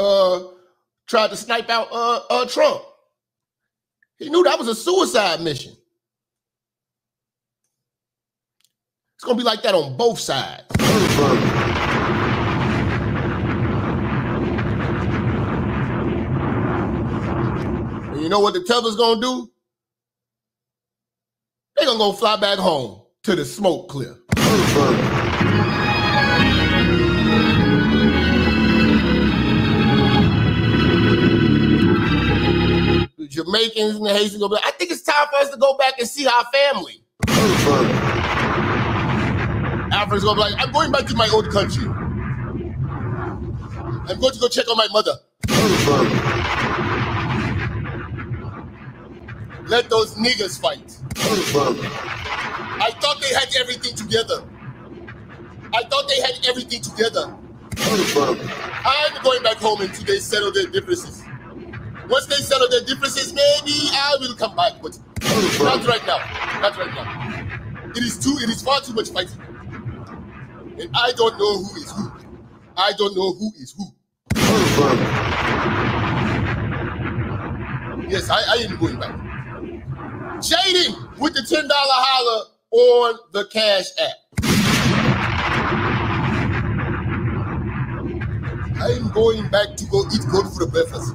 tried to snipe out Trump. He knew that was a suicide mission. It's gonna be like that on both sides. And you know what the tether's gonna do? They're gonna go fly back home to the smoke clear. The Jamaicans and the Haitians gonna be like, I think it's time for us to go back and see our family. Africans gonna be like, I'm going back to my old country. I'm going to go check on my mother. Let those niggas fight. I thought they had everything together. I'm going back home until they settle their differences. Once they settle their differences, maybe I will come back, but not right now. Not right now. It is far too much fighting. And I don't know who is who. I don't know who is who. Yes, I am going back. Jaden with the $10 holler on the Cash App. I'm going back to go eat good for the breakfast.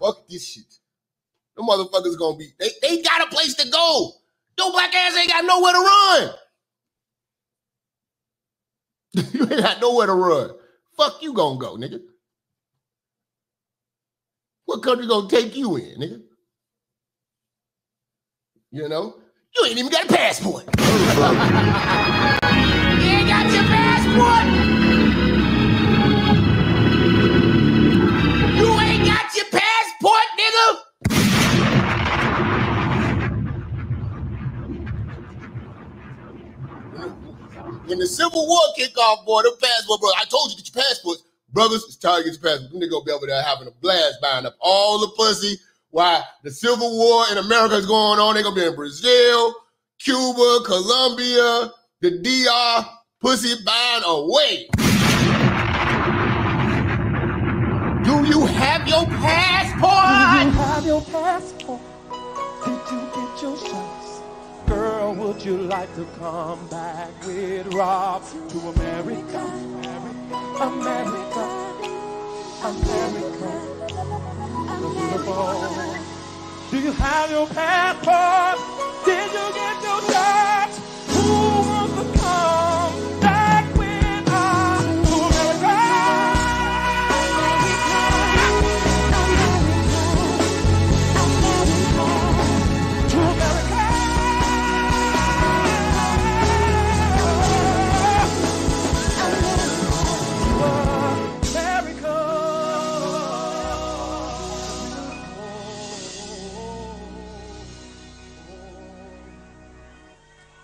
Fuck this shit. The motherfuckers gonna be, they got a place to go. Your black ass ain't got nowhere to run. You ain't got nowhere to run. Fuck you gonna go, nigga. What country gonna take you in, nigga? You know? You ain't even got a passport. You ain't got your passport. You ain't got your passport, nigga. When the Civil War kick off, boy, the passport, bro. I told you get your passport. Brothers, it's time to get your passport. Them niggas gonna be over there having a blast buying up all the pussy while the Civil War in America is going on. They're gonna be in Brazil, Cuba, Colombia, the DR, pussy buying away. Do you have your passport? Do you have your passport? Did you get your shots? Girl, would you like to come back with Rob to America? America, America, beautiful. Do you have your passport? Did you get your shots? Who wants to come back with us to America?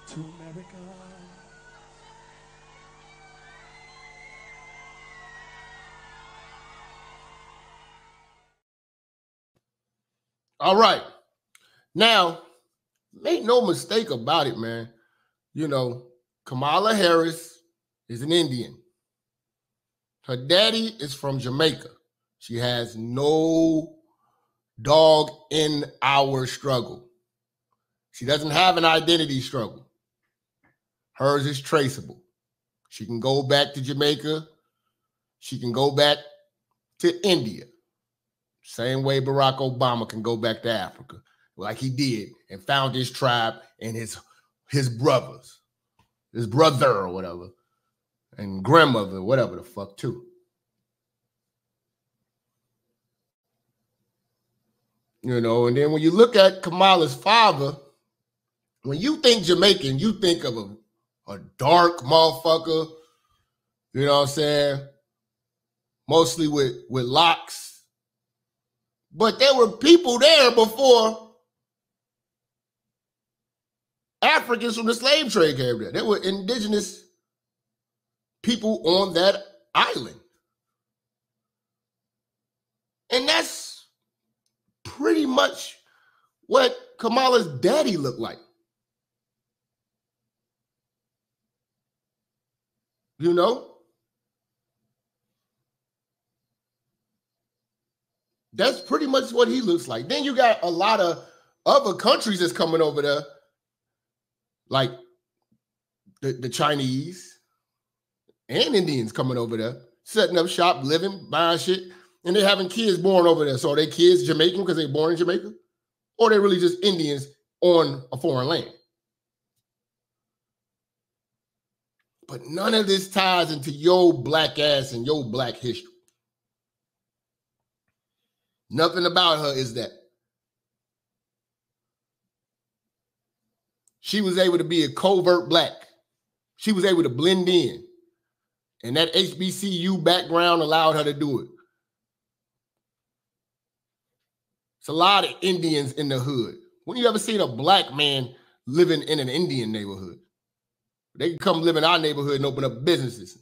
To America. All right. Now, make no mistake about it, man. You know, Kamala Harris is an Indian. Her daddy is from Jamaica. She has no dog in our struggle. She doesn't have an identity struggle. Hers is traceable. She can go back to Jamaica. She can go back to India. Same way Barack Obama can go back to Africa, like he did, and found his tribe and his brothers, his brother or whatever, and grandmother, whatever the fuck, too. You know, and then when you look at Kamala's father, when you think Jamaican, you think of a dark motherfucker, you know what I'm saying? Mostly with locks. But there were people there before Africans from the slave trade came there. There were indigenous people on that island. And that's pretty much what Kamala's daddy looked like. You know? That's pretty much what he looks like. Then you got a lot of other countries that's coming over there, like the Chinese and Indians coming over there, setting up shop, living, buying shit, and they're having kids born over there. So are they kids Jamaican because they're born in Jamaica? Or they're really just Indians on a foreign land? But none of this ties into your black ass and your black history. Nothing about her is that. She was able to be a covert black. She was able to blend in. And that HBCU background allowed her to do it. It's a lot of Indians in the hood. When you ever seen a black man living in an Indian neighborhood? They can come live in our neighborhood and open up businesses.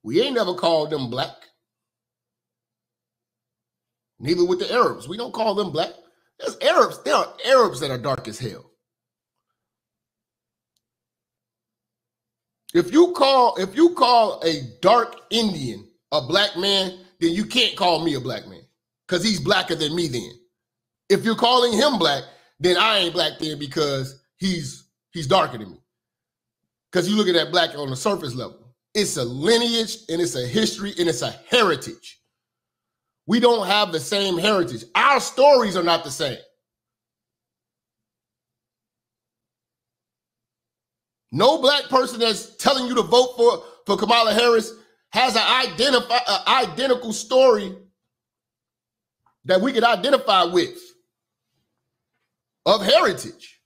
We ain't never called them black. Neither with the Arabs. We don't call them black. There's Arabs. There are Arabs that are dark as hell. If you call a dark Indian a black man, then you can't call me a black man because he's blacker than me then. If you're calling him black, then I ain't black then because he's darker than me. Because you look at that black on the surface level. It's a lineage and it's a history and it's a heritage. We don't have the same heritage. Our stories are not the same. No black person that's telling you to vote for Kamala Harris has an identical story that we could identify with of heritage.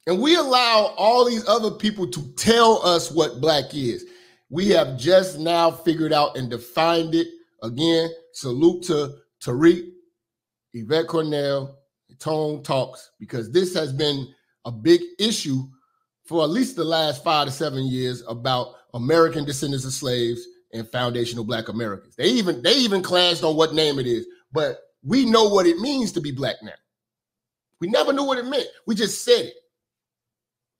And we allow all these other people to tell us what black is. We have just now figured out and defined it. Again, salute to Tariq, Yvette Cornell, Tone Talks, because this has been a big issue for at least the last 5 to 7 years about American descendants of slaves and foundational black Americans. They even clashed on what name it is, but we know what it means to be black now. We never knew what it meant. We just said it.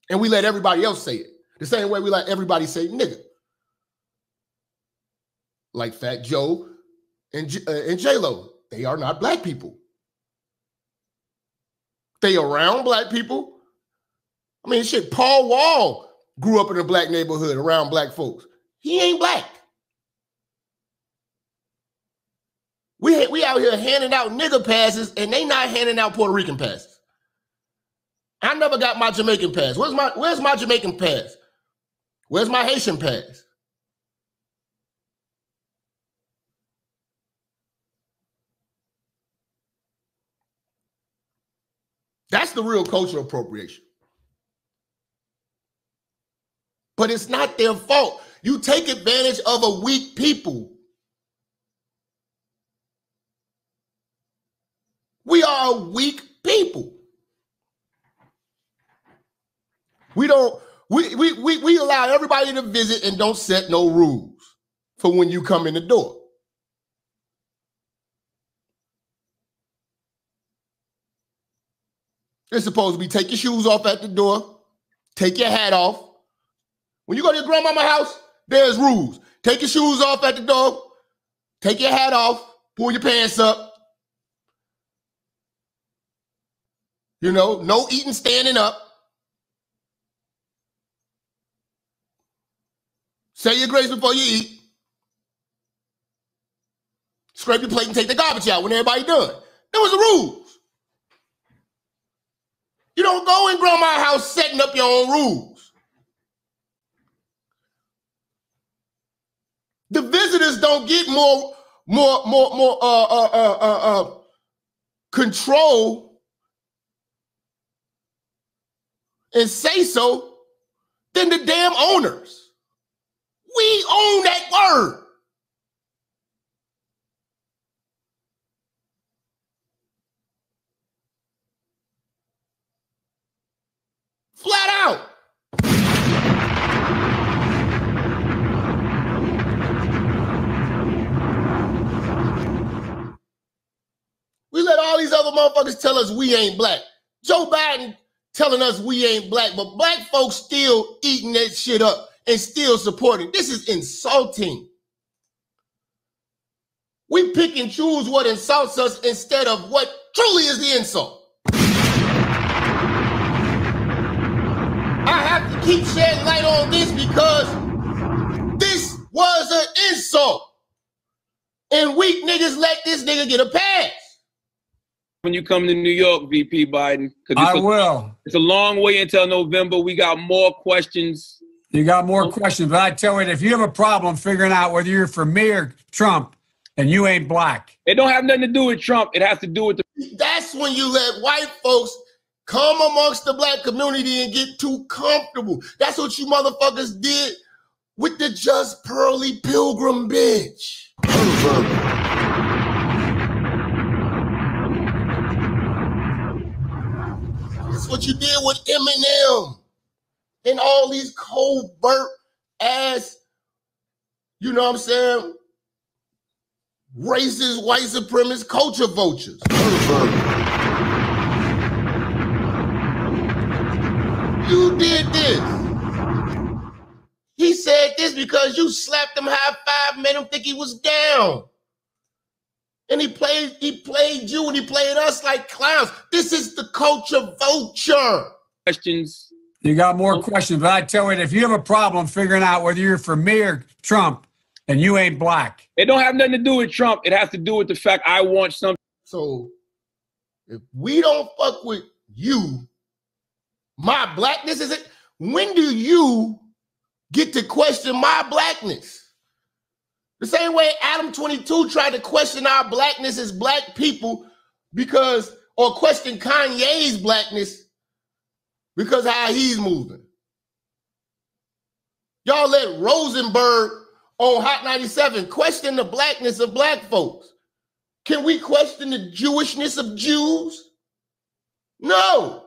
And we let everybody else say it. The same way we let everybody say nigga. Like Fat Joe and J-Lo. They are not black people. They around black people. I mean, shit, Paul Wall grew up in a black neighborhood around black folks. He ain't black. We out here handing out nigga passes and they not handing out Puerto Rican passes. I never got my Jamaican pass. Where's my Jamaican pass? Where's my Haitian pass? That's the real cultural appropriation. But it's not their fault. You take advantage of a weak people. We are a weak people. We allow everybody to visit and don't set no rules for when you come in the door. It's supposed to be take your shoes off at the door, take your hat off. When you go to your grandmama's house, there's rules. Take your shoes off at the door, take your hat off, pull your pants up. You know, no eating standing up. Say your grace before you eat. Scrape your plate and take the garbage out when everybody done. That was the rules. You don't go in grandma's house setting up your own rules. The visitors don't get more control and say so than the damn owners. We own that word. Flat out. We let all these other motherfuckers tell us we ain't black. Joe Biden telling us we ain't black, but black folks still eating that shit up and still supporting. This is insulting. We pick and choose what insults us instead of what truly is the insult. I have to keep shedding light on this because this was an insult. And weak niggas let this nigga get a pass. When you come to New York, VP Biden. I will. It's a long way until November. We got more questions. You got more questions, but I tell you, if you have a problem figuring out whether you're for me or Trump, and you ain't black. It don't have nothing to do with Trump. It has to do with the... That's when you let white folks come amongst the black community and get too comfortable. That's what you motherfuckers did with the Just Pearly Pilgrim bitch. That's what you did with Eminem. And all these covert ass, you know what I'm saying, racist, white supremacist culture vultures. You did this. He said this because you slapped him high five, made him think he was down. And he played you and he played us like clowns. This is the culture vulture. Questions. You got more questions, but I tell you, if you have a problem figuring out whether you're for me or Trump, and you ain't black. It don't have nothing to do with Trump. It has to do with the fact I want something. So if we don't fuck with you, my blackness is it. When do you get to question my blackness? The same way Adam 22 tried to question our blackness as black people because, or question Kanye's blackness because of how he's moving. Y'all let Rosenberg on Hot 97 question the blackness of black folks. Can we question the Jewishness of Jews? No.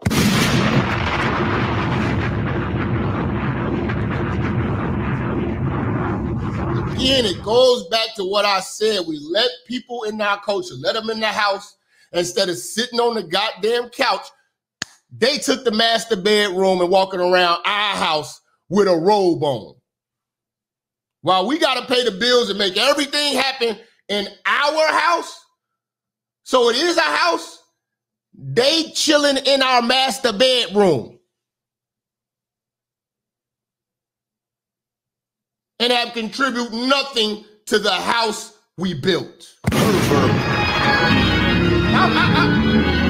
Again, it goes back to what I said. We let people in our culture, let them in the house instead of sitting on the goddamn couch. They took the master bedroom and walking around our house with a robe on. While we got to pay the bills and make everything happen in our house, so it is a house, they chilling in our master bedroom and have contributed nothing to the house we built.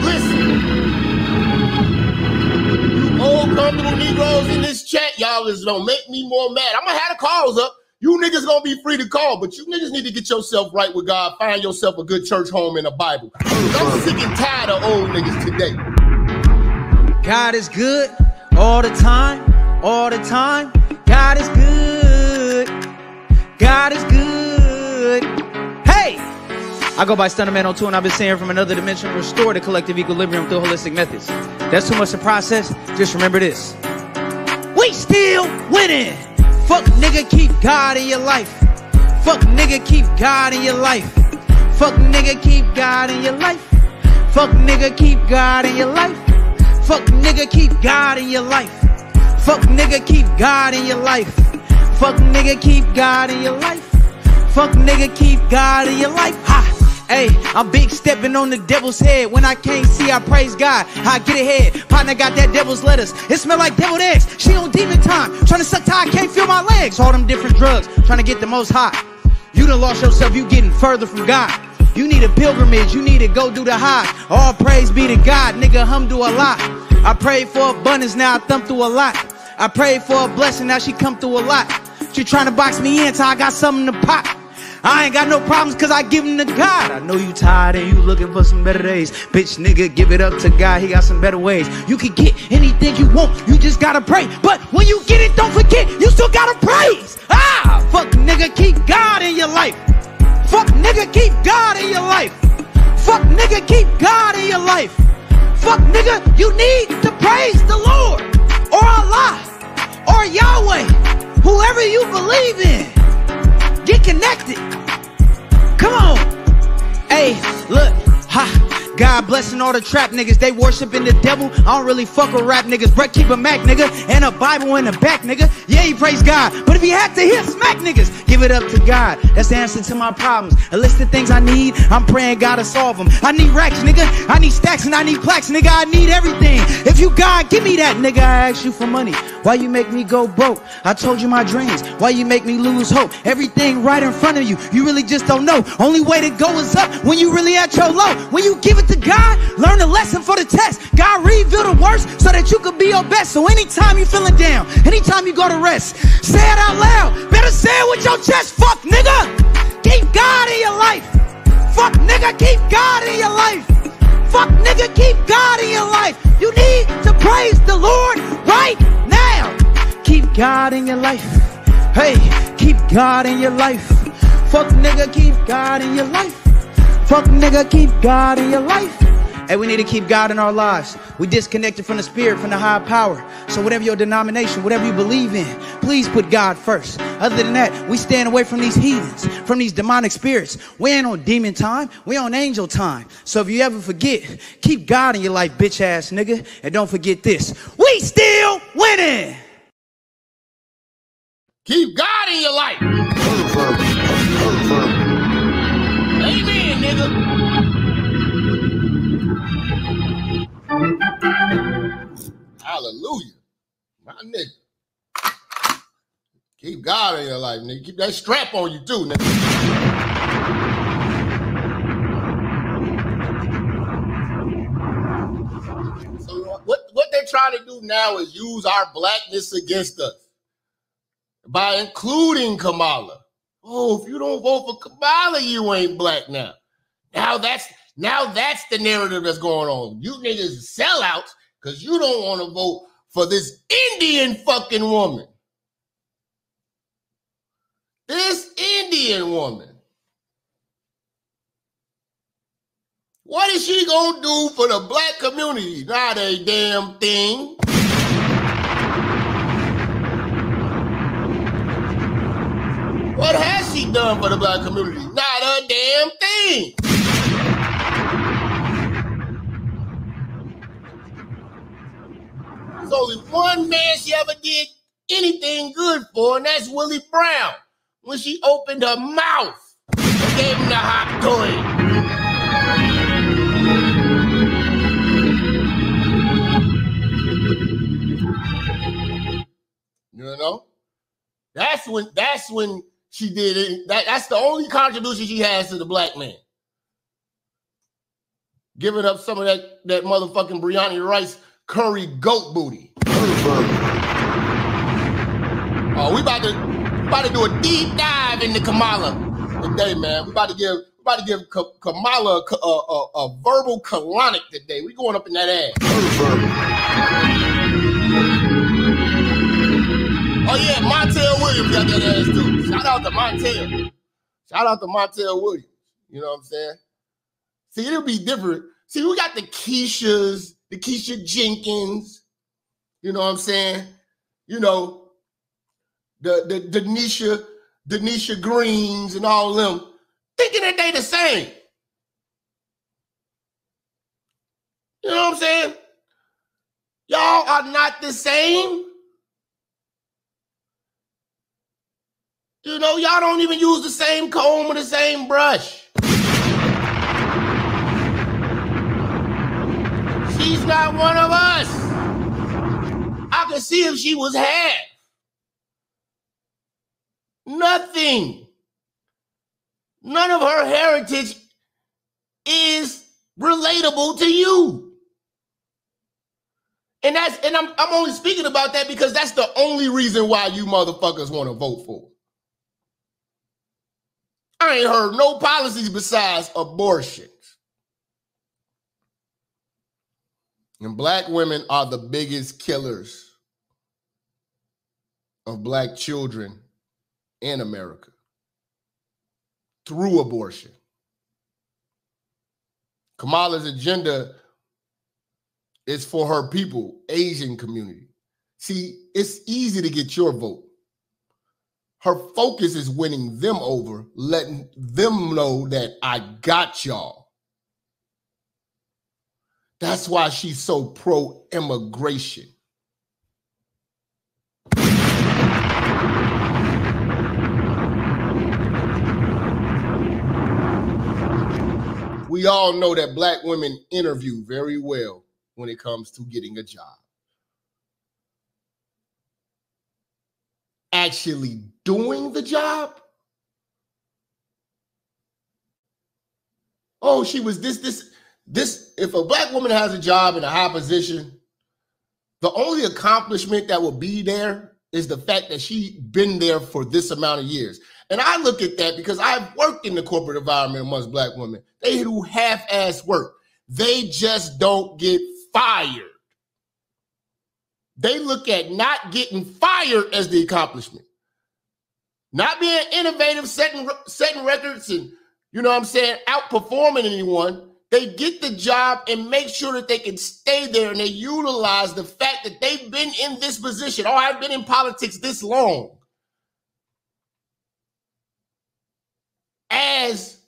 Listen, you old comfortable Negroes in this chat, y'all is gonna make me more mad. I'm gonna have the calls up. You niggas gonna be free to call, but you niggas need to get yourself right with God. Find yourself a good church home and a Bible. I'm sick and tired of old niggas today. God is good all the time, all the time. God is good. God is good. Hey! I go by Stunnerman 02 and I've been saying from another dimension, restore the collective equilibrium through holistic methods. That's too much to process. Just remember this. We still winning. Fuck nigga, keep God in your life. Fuck nigga, keep God in your life. Fuck nigga, keep God in your life. Fuck nigga, keep God in your life. Fuck nigga, keep God in your life. Fuck nigga, keep God in your life. Fuck nigga, keep God in your life. Fuck nigga, keep God in your life. Ha! Hey, I'm big stepping on the devil's head. When I can't see, I praise God. I get ahead. Partner got that devil's lettuce. It smell like deviled eggs. She on demon time. Trying to suck tie, I can't feel my legs. All them different drugs. Trying to get the most high. You done lost yourself. You getting further from God. You need a pilgrimage. You need to go do the high. All praise be to God. Nigga, hum do a lot. I prayed for abundance. Now I thumb through a lot. I prayed for a blessing. Now she come through a lot. She trying to box me in till I got something to pop. I ain't got no problems cause I give them to God. I know you tired and you looking for some better days. Bitch nigga, give it up to God, he got some better ways. You can get anything you want, you just gotta pray. But when you get it, don't forget, you still gotta praise. Ah, fuck nigga, keep God in your life. Fuck nigga, keep God in your life. Fuck nigga, keep God in your life. Fuck nigga, you need to praise the Lord. Or Allah. Or Yahweh. Whoever you believe in. Get connected. Come on. Hey, look. Ha. God blessing all the trap niggas. They worshiping the devil. I don't really fuck with rap niggas. But keep a Mac nigga. And a Bible in the back nigga. Yeah, he praise God. But if he had to hit smack niggas, give it up to God. That's the answer to my problems. A list of things I need. I'm praying God to solve them. I need racks nigga. I need stacks and I need plaques nigga. I need everything. If you God, give me that nigga. I ask you for money. Why you make me go broke? I told you my dreams. Why you make me lose hope? Everything right in front of you. You really just don't know. Only way to go is up when you really at your low. When you give it to God, learn a lesson for the test. God reveal the worst so that you can be your best. So anytime you feeling down, anytime you go to rest, say it out loud. Better say it with your chest. Fuck nigga, keep God in your life. Fuck nigga, keep God in your life. Fuck nigga, keep God in your life. You need to praise the Lord right now. Keep God in your life. Hey, keep God in your life. Fuck nigga, keep God in your life. Fuck nigga, keep God in your life. Hey, we need to keep God in our lives. We disconnected from the spirit, from the higher power. So whatever your denomination, whatever you believe in, please put God first. Other than that, we stand away from these heathens, from these demonic spirits. We ain't on demon time. We on angel time. So if you ever forget, keep God in your life, bitch ass nigga. And don't forget this. We still winning. Keep God in your life. Amen, nigga. Hallelujah. My nigga. Keep God in your life, nigga. Keep that strap on you too, nigga. So what they're trying to do now is use our blackness against us by including Kamala. Oh, if you don't vote for Kamala, you ain't black now. Now that's the narrative that's going on. You niggas sellouts because you don't want to vote for this Indian fucking woman. This Indian woman. What is she gonna do for the black community? Not a damn thing. What has she done for the black community? Not a damn thing. There's only one man she ever did anything good for, and that's Willie Brown. When she opened her mouth and gave him the hot toy. You know? That's when she did it. That's the only contribution she has to the black man. Giving up some of that motherfucking biryani rice curry goat booty. Oh, we about to do a deep dive into Kamala today, man. We about to give Kamala a verbal colonic today. We going up in that ass. Oh yeah, Montel Williams got that ass too. Shout out to Montel. Shout out to Montel Williams. You know what I'm saying? See, it'll be different. See, we got the Keisha Jenkins. You know what I'm saying? You know, the Denisha Greens and all of them thinking that they the same. You know what I'm saying? Y'all are not the same. You know, y'all don't even use the same comb or the same brush. She's not one of us. I could see if she was half. Nothing. None of her heritage is relatable to you. And I'm only speaking about that because that's the only reason why you motherfuckers want to vote for her. I ain't heard no policies besides abortions. And black women are the biggest killers of black children in America through abortion. Kamala's agenda is for her people, Asian community. See, it's easy to get your vote. Her focus is winning them over, letting them know that I got y'all. That's why she's so pro-immigration. We all know that black women interview very well when it comes to getting a job. Actually doing the job? Oh, she was this. If a black woman has a job in a high position, the only accomplishment that will be there is the fact that she's been there for this amount of years. And I look at that because I've worked in the corporate environment amongst black women. They do half-ass work. They just don't get fired. They look at not getting fired as the accomplishment. Not being innovative, setting records and, you know what I'm saying, outperforming anyone. They get the job and make sure that they can stay there, and they utilize the fact that they've been in this position. Oh, I've been in politics this long. As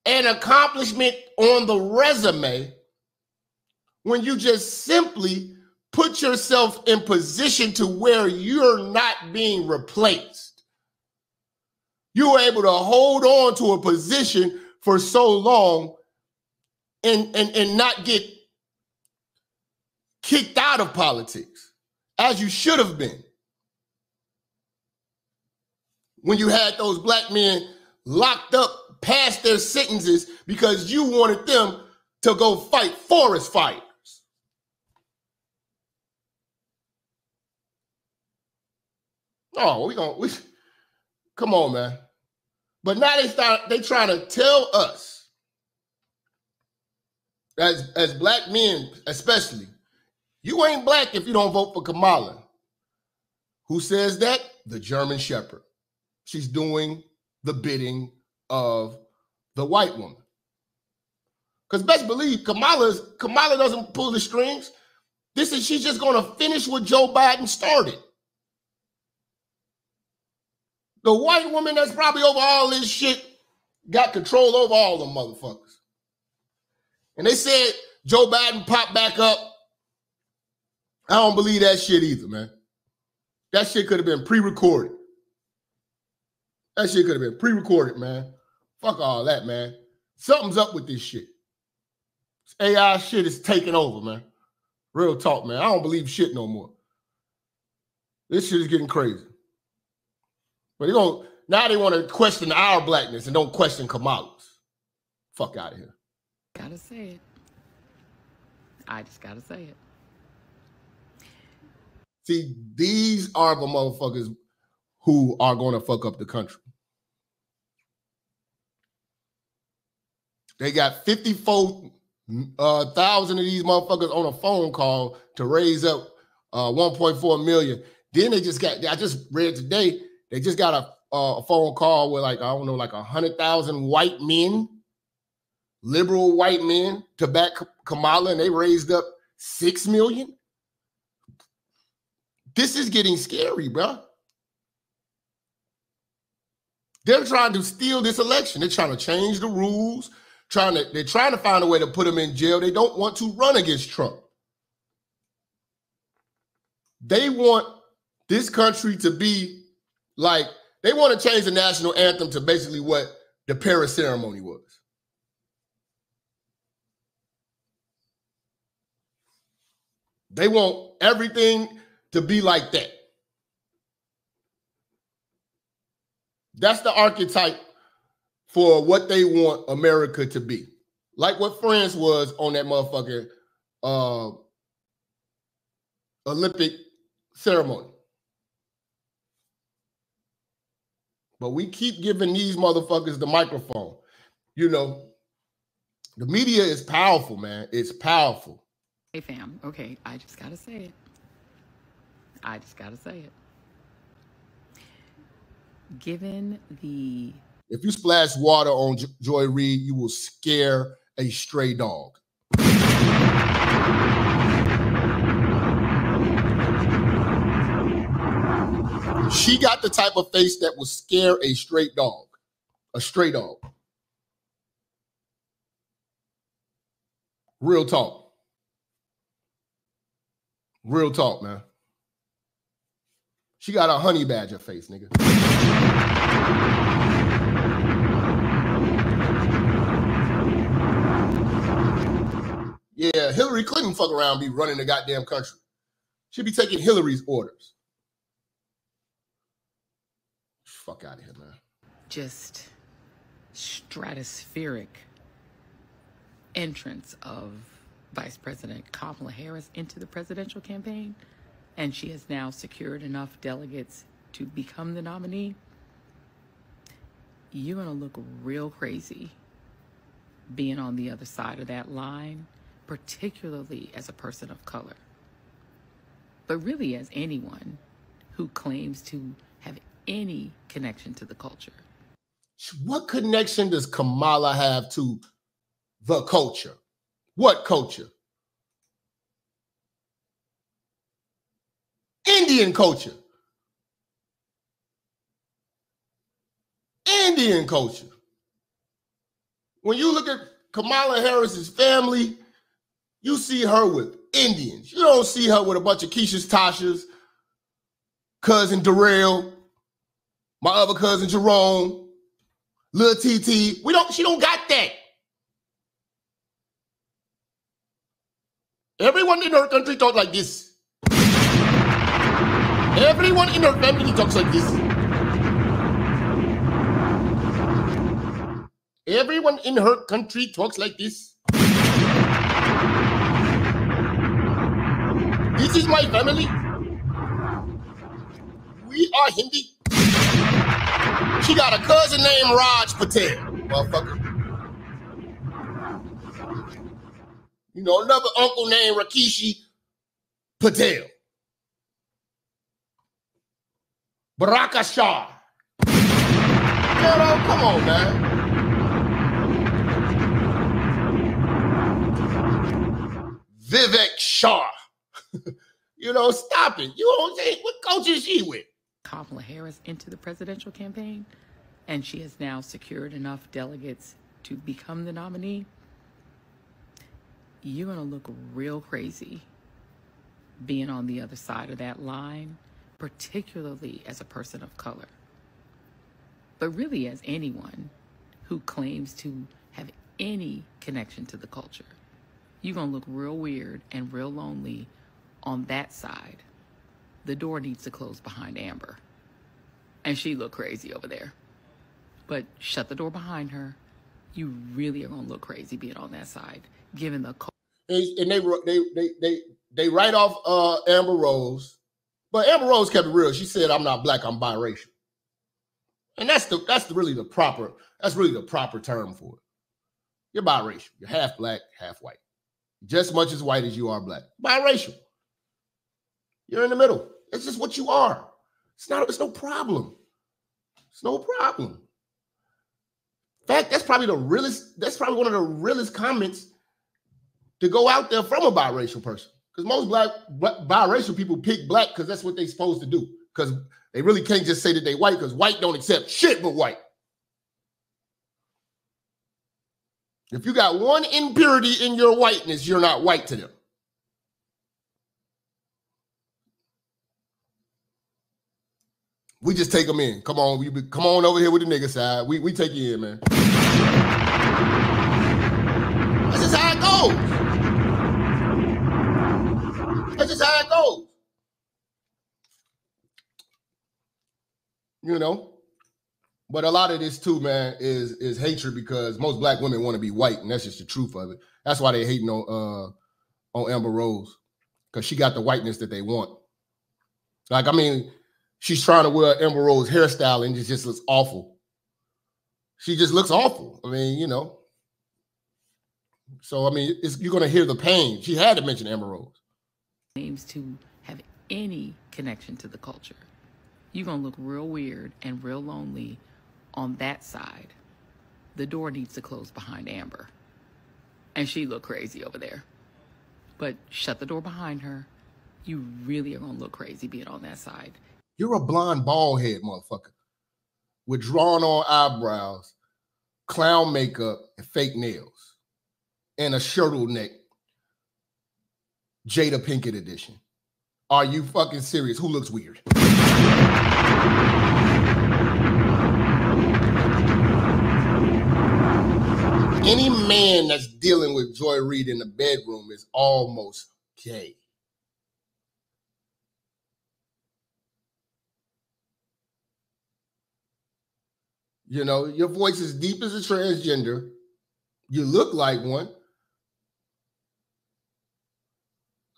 an accomplishment on the resume, when you just simply put yourself in position to where you're not being replaced. You were able to hold on to a position for so long and not get kicked out of politics. as you should have been. When you had those black men locked up past their sentences because you wanted them to go fight forest fires. Oh, come on, man. But now they trying to tell us, as black men especially, you ain't black if you don't vote for Kamala. Who says that? The German Shepherd. She's doing the bidding of the white woman. Because best believe Kamala doesn't pull the strings. She's just going to finish what Joe Biden started. The white woman that's probably over all this shit got control over all them motherfuckers. And they said Joe Biden popped back up. I don't believe that shit either, man. That shit could have been pre-recorded. That shit could have been pre-recorded, man. Fuck all that, man. Something's up with this shit. This AI shit is taking over, man. Real talk, man. I don't believe shit no more. This shit is getting crazy. But now they want to question our blackness and don't question Kamala's. Fuck out of here. Gotta say it. I just gotta say it. See, these are the motherfuckers who are going to fuck up the country. They got 54,000 of these motherfuckers on a phone call to raise up 1.4 million. Then I just read today, they just got a phone call with 100,000 white men, liberal white men, to back Kamala, and they raised up 6 million. This is getting scary, bro. They're trying to steal this election. They're trying to change the rules. They're trying to find a way to put him in jail. They don't want to run against Trump. They want this country to be like, they want to change the national anthem to basically what the Paris ceremony was. They want everything to be like that. That's the archetype for what they want America to be. Like what France was on that motherfucking Olympic ceremony. But we keep giving these motherfuckers the microphone. You know, the media is powerful, man. It's powerful. Hey, fam. Okay, I just gotta say it. I just gotta say it. Given the... If you splash water on Joy Reid, you will scare a stray dog. She got the type of face that will scare a straight dog. A stray dog. Real talk. Real talk, man. She got a honey badger face, nigga. Yeah, Hillary Clinton fuck around be running the goddamn country. She'd be taking Hillary's orders. Fuck out of here, man. Just stratospheric entrance of Vice President Kamala Harris into the presidential campaign, and she has now secured enough delegates to become the nominee. You're gonna look real crazy being on the other side of that line, particularly as a person of color, but really as anyone who claims to have any connection to the culture. What connection does Kamala have to the culture? What culture? Indian culture. Indian culture. When you look at Kamala Harris's family, you see her with Indians. You don't see her with a bunch of Keisha's, Tasha's, cousin Darrell, my other cousin Jerome, Lil TT. She don't got that. Everyone in her country talk like this. Everyone in her family talks like this. Everyone in her country talks like this. This is my family. We are Hindi. She got a cousin named Raj Patel, motherfucker. You know, another uncle named Rakeshi Patel. Baraka Shah. You know, come on, man. Vivek Shah. You know, stop it. You don't say, what coach is she with? Kamala Harris into the presidential campaign, and she has now secured enough delegates to become the nominee. You're going to look real crazy being on the other side of that line, particularly as a person of color, but really as anyone who claims to have any connection to the culture. You're going to look real weird and real lonely on that side. The door needs to close behind Amber. And she look crazy over there. But shut the door behind her. You really are going to look crazy being on that side, given the... And they write off Amber Rose. But Amber Rose kept it real. She said, I'm not black, I'm biracial. And that's really the proper term for it. You're biracial. You're half black, half white. Just as much as white as you are black. Biracial. You're in the middle. It's just what you are. It's no problem. It's no problem. In fact, that's probably one of the realest comments to go out there from a biracial person. Because most biracial people pick black because that's what they're supposed to do. Because they really can't just say that they white, because white don't accept shit but white. If you got one impurity in your whiteness, you're not white to them. We just take them in. Come on, come on over here with the nigga side. We take you in, man. That's just how it goes. That's just how it goes. You know? But a lot of this too, man, is hatred, because most black women want to be white, and that's just the truth of it. That's why they hating on Amber Rose, because she got the whiteness that they want. Like, I mean, she's trying to wear Amber Rose hairstyle and it just looks awful. She just looks awful. I mean, you know. So, I mean, you're going to hear the pain. She had to mention Amber Rose. Claims to have any connection to the culture. You're going to look real weird and real lonely on that side. The door needs to close behind Amber. And she look crazy over there. But shut the door behind her. You really are going to look crazy being on that side. You're a blonde bald head motherfucker with drawn on eyebrows, clown makeup, and fake nails, and a turtleneck, Jada Pinkett edition. Are you fucking serious? Who looks weird? Any man that's dealing with Joy Reid in the bedroom is almost gay. You know, your voice is deep as a transgender. You look like one.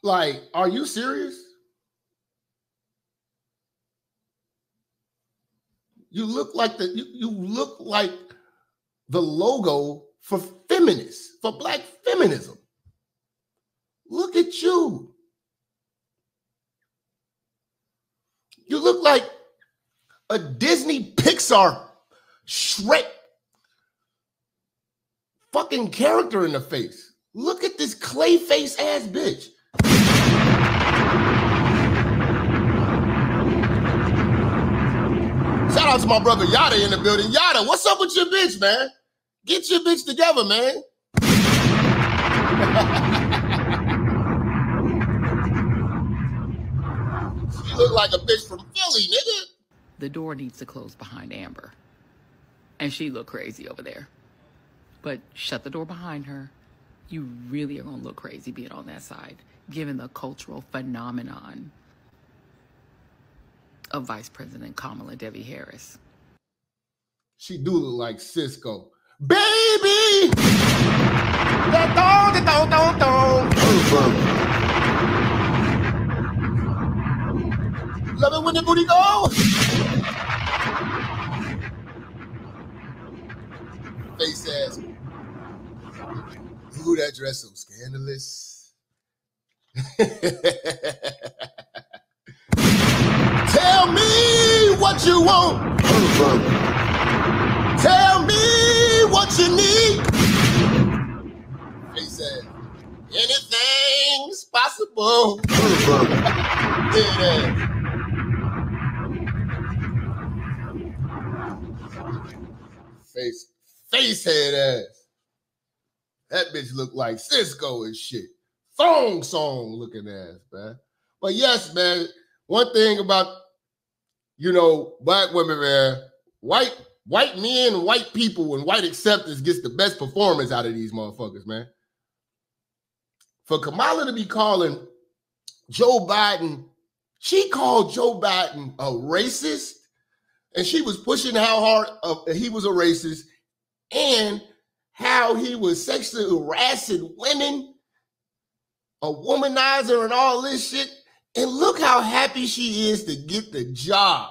Like, are you serious? You look like you look like the logo for feminists, for black feminism. Look at you. You look like a Disney Pixar Shrek fucking character in the face. Look at this clay face ass bitch. Shout out to my brother Yada in the building. Yada, what's up with your bitch, man? Get your bitch together, man. She look like a bitch from Philly, nigga. The door needs to close behind Amber. And she look crazy over there. But shut the door behind her. You really are going to look crazy being on that side, given the cultural phenomenon of Vice President Kamala Debbie Harris. She do look like Cisco. Baby! Da-dong. Love it when the booty go. Face ass. Ooh, that dress so scandalous. Tell me what you want. Tell me what you need. Face ass. Anything's possible. Yeah. Face head ass. That bitch look like Cisco and shit. Thong song looking ass, man. But yes, man, one thing about, black women, man, white men, white people, and white acceptance gets the best performance out of these motherfuckers, man. For Kamala to be calling Joe Biden, she called Joe Biden a racist, and she was pushing how hard he was a racist and how he was sexually harassing women, a womanizer and all this shit. And look how happy she is to get the job.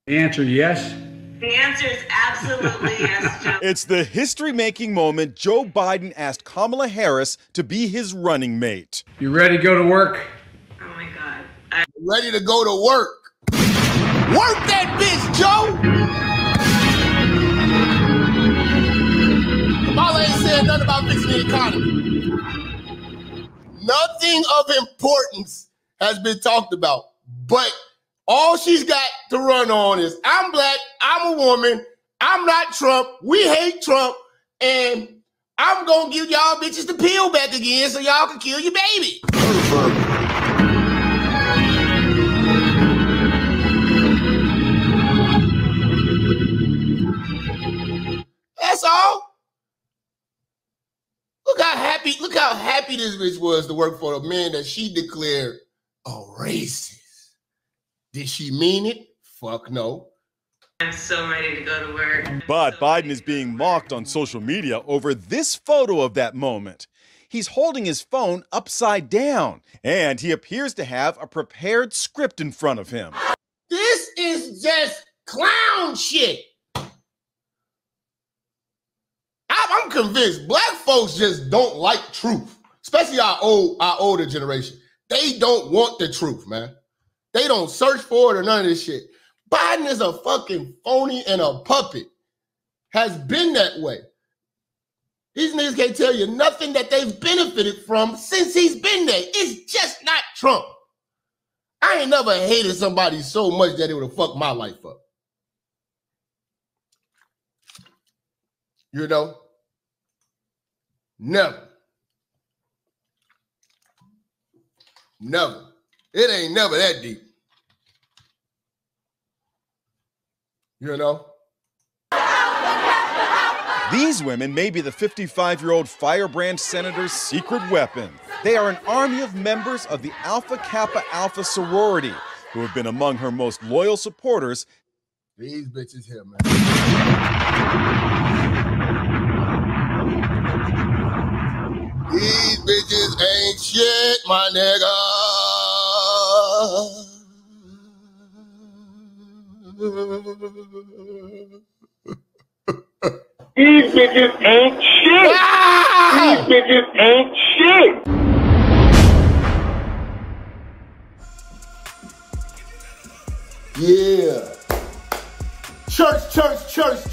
The answer, yes. The answer is absolutely yes, Joe. It's the history-making moment Joe Biden asked Kamala Harris to be his running mate. You ready to go to work? Oh my God. Ready to go to work. Work that bitch, Joe. Kamala ain't saying nothing about fixing the economy. Nothing of importance has been talked about, but all she's got to run on is, I'm black, I'm a woman, I'm not Trump, we hate Trump, and I'm gonna give y'all bitches the pill back again so y'all can kill your baby. That's all. Look how happy this bitch was to work for a man that she declared a racist. Did she mean it? Fuck no. I'm so ready to go to work. But Biden is being mocked on social media over this photo of that moment. He's holding his phone upside down, and he appears to have a prepared script in front of him. This is just clown shit. I'm convinced black folks just don't like truth, especially our older generation. They don't want the truth, man. They don't search for it or none of this shit. Biden is a fucking phony and a puppet. Has been that way. These niggas can't tell you nothing that they've benefited from since he's been there. It's just not Trump. I ain't never hated somebody so much that it would have fucked my life up. Never. Never. It ain't never that deep. These women may be the 55-year-old firebrand senator's secret weapon. They are an army of members of the Alpha Kappa Alpha sorority who have been among her most loyal supporters. These bitches here, man. These bitches ain't shit, my nigga. These bitches ain't shit. Ah! These bitches ain't shit. Yeah. Church,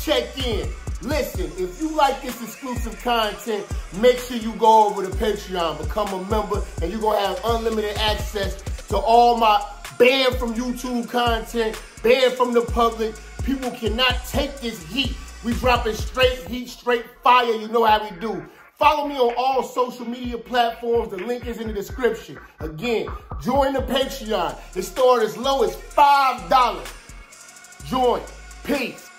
check in. Listen, if you like this exclusive content, make sure you go over to Patreon, become a member, and you're going to have unlimited access to all my banned from YouTube content, banned from the public. People cannot take this heat. We dropping straight heat, straight fire. You know how we do. Follow me on all social media platforms. The link is in the description. Again, join the Patreon. It starts as low as $5. Join. Peace.